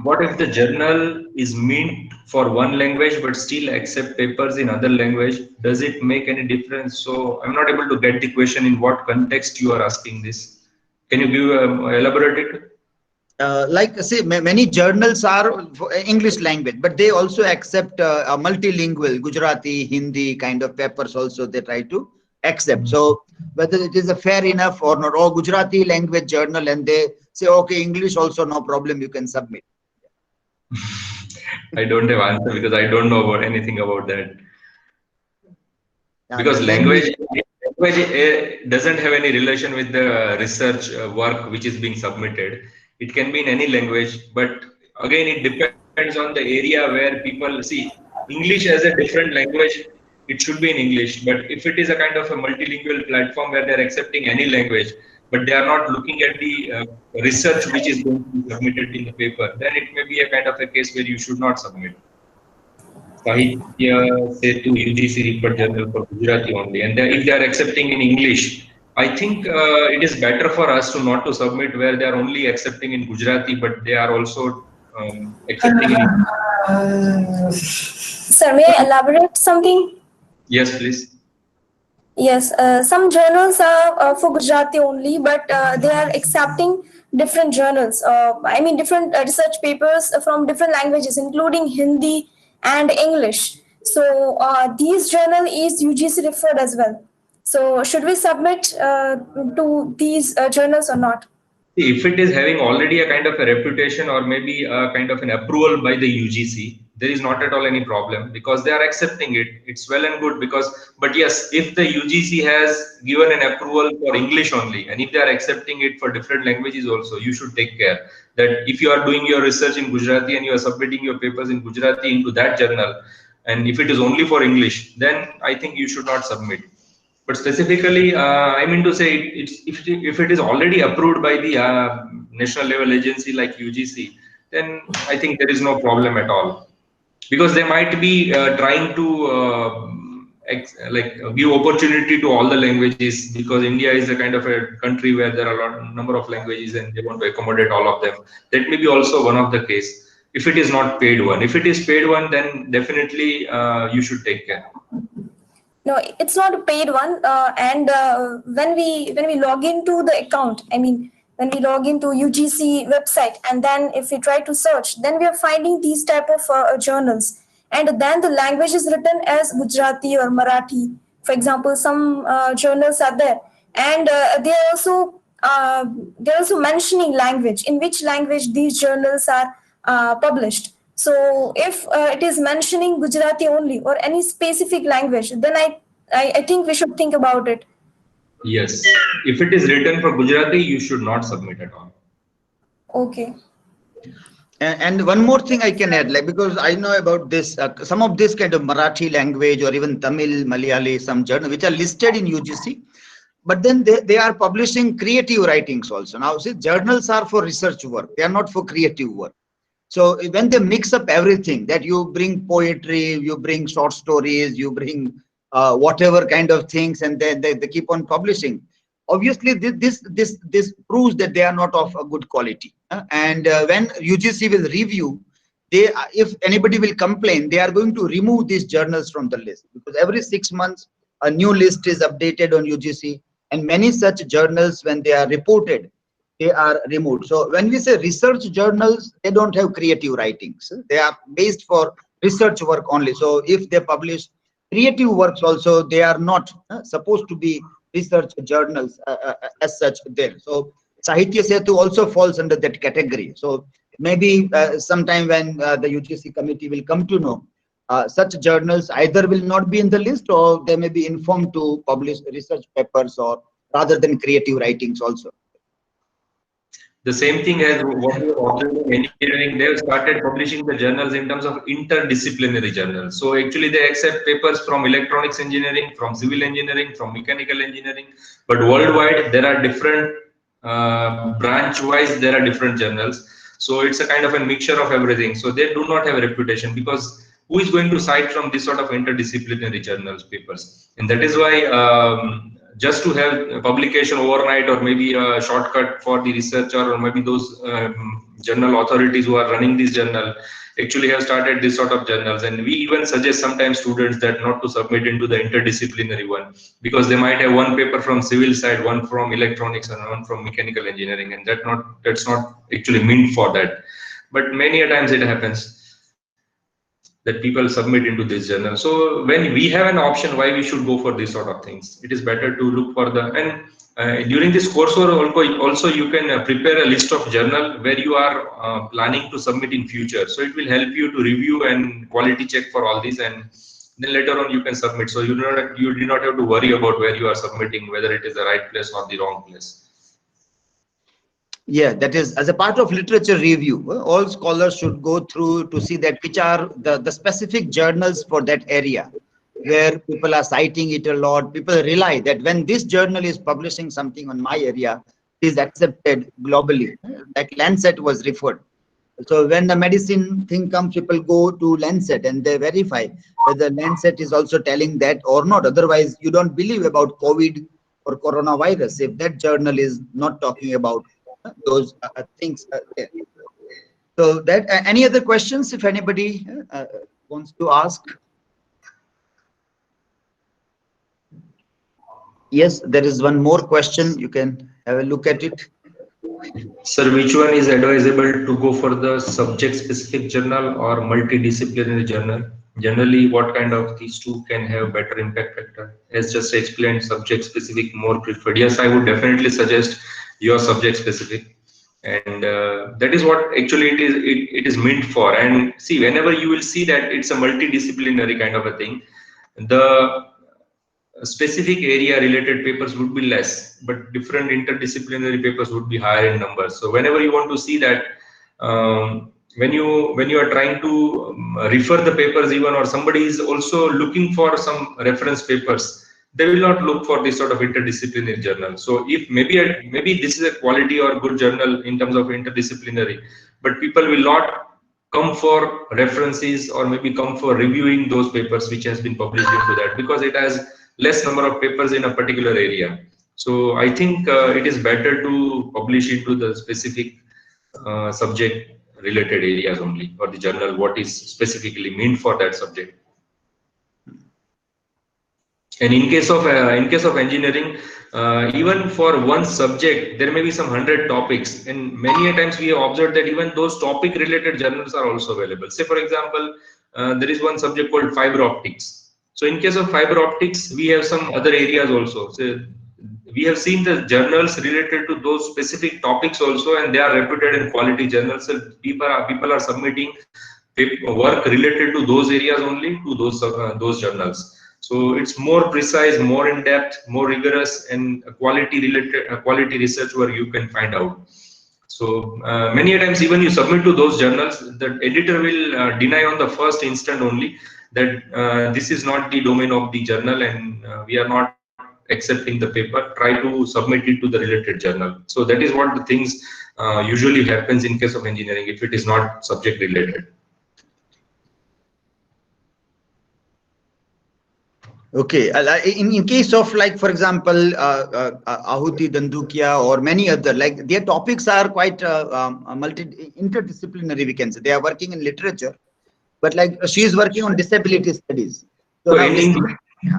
What if the journal is meant for one language but still accept papers in other language? Does it make any difference? So I'm not able to get the question in what context you are asking this. Can you give elaborate it? Like say many journals are for English language, but they also accept a multilingual Gujarati, Hindi kind of papers also they try to accept. So whether it is a fair enough or not, or Gujarati language journal, and they say, okay, English also no problem, you can submit. I don't have answer because I don't know about anything about that. Because language doesn't have any relation with the research work which is being submitted. It can be in any language, but again, it depends on the area where people see. English as a different language, it should be in English. But if it is a kind of a multilingual platform where they're accepting any language, but they are not looking at the research which is going to be submitted in the paper, then it may be a kind of a case where you should not submit. Sahitya Setu UGC report journal for Gujarati only, and if they are accepting in English, I think it is better for us to not to submit where they are only accepting in Gujarati, but they are also accepting in. Sir, may I elaborate something? Yes, please. Yes, some journals are for Gujarati only, but they are accepting different journals. I mean, different research papers from different languages, including Hindi and English. So these journal is UGC referred as well. So should we submit to these journals or not? If it is having already a kind of a reputation or maybe a kind of an approval by the UGC, there is not at all any problem because they are accepting it. It's well and good but yes, if the UGC has given an approval for English only, and if they are accepting it for different languages also, you should take care that if you are doing your research in Gujarati and you are submitting your papers in Gujarati into that journal, and if it is only for English, then I think you should not submit. But specifically, I mean to say, if it is already approved by the national level agency like UGC, then I think there is no problem at all. Because they might be trying to give opportunity to all the languages, because India is a kind of a country where there are a number of languages and they want to accommodate all of them. That may be also one of the case. If it is not paid one, if it is paid one, then definitely you should take care. No, it's not a paid one. And when we log into the account, I mean, when we log into UGC website, and then if we try to search, then we are finding these type of journals. And then the language is written as Gujarati or Marathi. For example, some journals are there. And they are also they're also mentioning language, in which language these journals are published. So if it is mentioning Gujarati only or any specific language, then I think we should think about it. Yes, if it is written for Gujarati, you should not submit at all. Okay. And one more thing I can add, like, because I know about this, some of this kind of Marathi language or even Tamil, Malayali, some journals which are listed in UGC, but then they are publishing creative writings also. Now, see, journals are for research work. They are not for creative work. So when they mix up everything, that you bring poetry, you bring short stories, you bring whatever kind of things, and then they keep on publishing. Obviously, this proves that they are not of a good quality. And when UGC will review, if anybody will complain, they are going to remove these journals from the list, because every 6 months a new list is updated on UGC, and many such journals, when they are reported, they are removed. So when we say research journals, they don't have creative writings. They are based for research work only. So if they publish creative works also, they are not supposed to be research journals as such there. So Sahitya Setu also falls under that category. So maybe sometime when the UGC committee will come to know, such journals either will not be in the list, or they may be informed to publish research papers, or rather than creative writings also. The same thing as what we are observing in engineering, they have started publishing the journals in terms of interdisciplinary journals. So actually they accept papers from electronics engineering, from civil engineering, from mechanical engineering, but worldwide there are different branch-wise, there are different journals. So it's a kind of a mixture of everything. So they do not have a reputation, because who is going to cite from this sort of interdisciplinary journals papers? And that is why just to have a publication overnight, or maybe a shortcut for the researcher, or maybe those journal authorities who are running this journal actually have started this sort of journals. And we even suggest sometimes students that not to submit into the interdisciplinary one, because they might have one paper from civil side, one from electronics, and one from mechanical engineering, and that's not actually meant for that. But many a times it happens that people submit into this journal. So when we have an option, why we should go for this sort of things? It is better to look for the, and during this coursework also you can prepare a list of journal where you are planning to submit in future. So it will help you to review and quality check for all these, and then later on you can submit. So you do not have to worry about where you are submitting, whether it is the right place or the wrong place. Yeah, that is, as a part of literature review, all scholars should go through to see that which are the specific journals for that area, where people are citing it a lot. People rely that when this journal is publishing something on my area, it is accepted globally. Like Lancet was referred. So when the medicine thing comes, people go to Lancet and they verify whether Lancet is also telling that or not. Otherwise, you don't believe about COVID or coronavirus if that journal is not talking about those things there. So that any other questions, if anybody wants to ask? Yes, there is one more question. You can have a look at it. Sir, which one is advisable to go for, the subject specific journal or multidisciplinary journal? Generally, what kind of these two can have better impact factor? As just explained, subject specific more preferred. Yes, I would definitely suggest your subject specific, and that is what actually it is meant for. And see, whenever you will see that it's a multidisciplinary kind of a thing, the specific area related papers would be less, but different interdisciplinary papers would be higher in numbers. So whenever you want to see that, when you are trying to refer the papers even, or somebody is also looking for some reference papers, they will not look for this sort of interdisciplinary journal. So if maybe this is a quality or good journal in terms of interdisciplinary, but people will not come for references or maybe come for reviewing those papers which has been published into that, because it has less number of papers in a particular area. So I think it is better to publish into the specific subject related areas only, or the journal what is specifically meant for that subject. And in case of engineering, even for one subject, there may be some 100 topics, and many a times we have observed that even those topic related journals are also available. Say for example, there is one subject called fiber optics. So in case of fiber optics, we have some other areas also. So we have seen the journals related to those specific topics also, and they are reputed in quality journals. So people are submitting work related to those areas only to those journals. So it's more precise, more in depth, more rigorous, and quality research where you can find out. So many times even you submit to those journals, the editor will deny on the first instant only that this is not the domain of the journal, and we are not accepting the paper. Try to submit it to the related journal. So that is what the things usually happens in case of engineering if it is not subject related. Okay, in case of, like, for example, Ahuti Dandukia or many other, like, their topics are quite interdisciplinary, we can say. They are working in literature, but like she is working on disability studies. So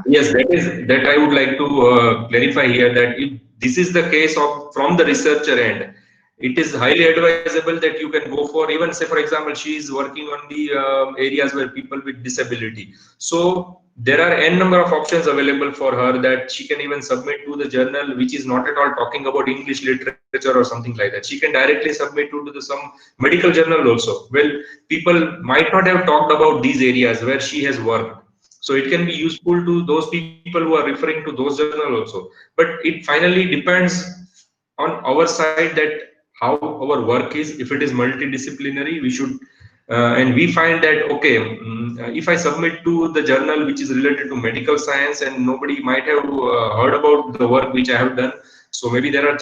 yes, that I would like to clarify here, that if this is the case of from the researcher end, it is highly advisable that you can go for, even say for example she is working on the areas where people with disability. So there are n number of options available for her that she can even submit to the journal which is not at all talking about English literature or something like that. She can directly submit to some medical journal also. Well, people might not have talked about these areas where she has worked. So it can be useful to those people who are referring to those journal also. But it finally depends on our side that how our work is. If it is multidisciplinary, we should and we find that okay, if I submit to the journal which is related to medical science and nobody might have heard about the work which I have done, so maybe there are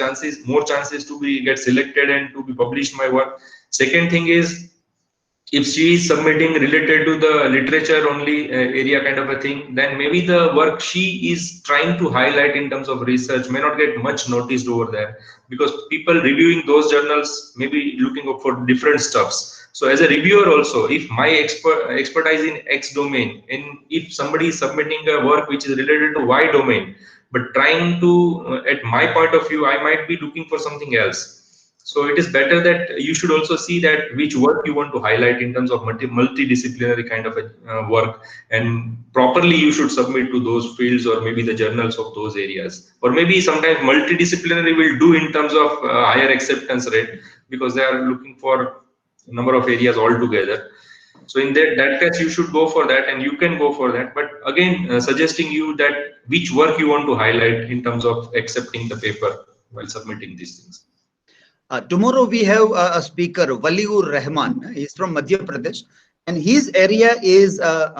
more chances to get selected and to be published my work. Second thing is, if she is submitting related to the literature only area kind of a thing, then maybe the work she is trying to highlight in terms of research may not get much noticed over there, because people reviewing those journals may be looking up for different stuffs. So as a reviewer also, if my expertise in X domain, and if somebody is submitting a work which is related to Y domain, but trying to, at my point of view, I might be looking for something else. So it is better that you should also see that which work you want to highlight in terms of multidisciplinary kind of a work, and properly you should submit to those fields or maybe the journals of those areas. Or maybe sometimes multidisciplinary will do in terms of higher acceptance rate, because they are looking for a number of areas altogether. So in that case, you should go for that, and you can go for that. But again, suggesting you that which work you want to highlight in terms of accepting the paper while submitting these things. Tomorrow we have a speaker, Waliur Rahman. He's from Madhya Pradesh, and his area is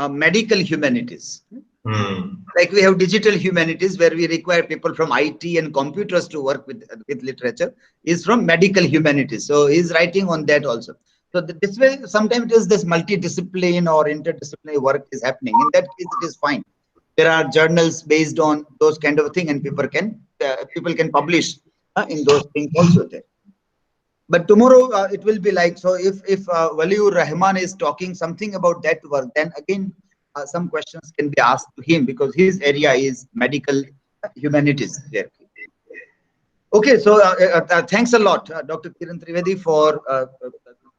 medical humanities. Like we have digital humanities where we require people from IT and computers to work with literature. He's from medical humanities, so he's writing on that also. So this way, sometimes it is this multidiscipline or interdisciplinary work is happening. In that case, it is fine. There are journals based on those kind of thing, and people can publish in those things also there. But tomorrow it will be like, so if Waliur Rahman is talking something about that work, then again some questions can be asked to him, because his area is medical humanities there. Okay, so thanks a lot, Dr. Kiran Trivedi, for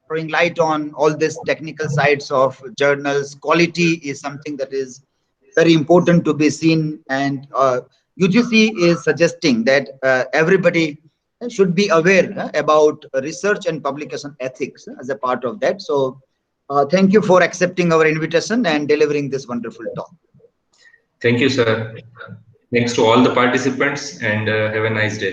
throwing light on all this technical sides of journals. Quality is something that is very important to be seen, and UGC is suggesting that everybody should be aware about research and publication ethics as a part of that. So thank you for accepting our invitation and delivering this wonderful talk. Thank you, sir. Thanks to all the participants, and have a nice day.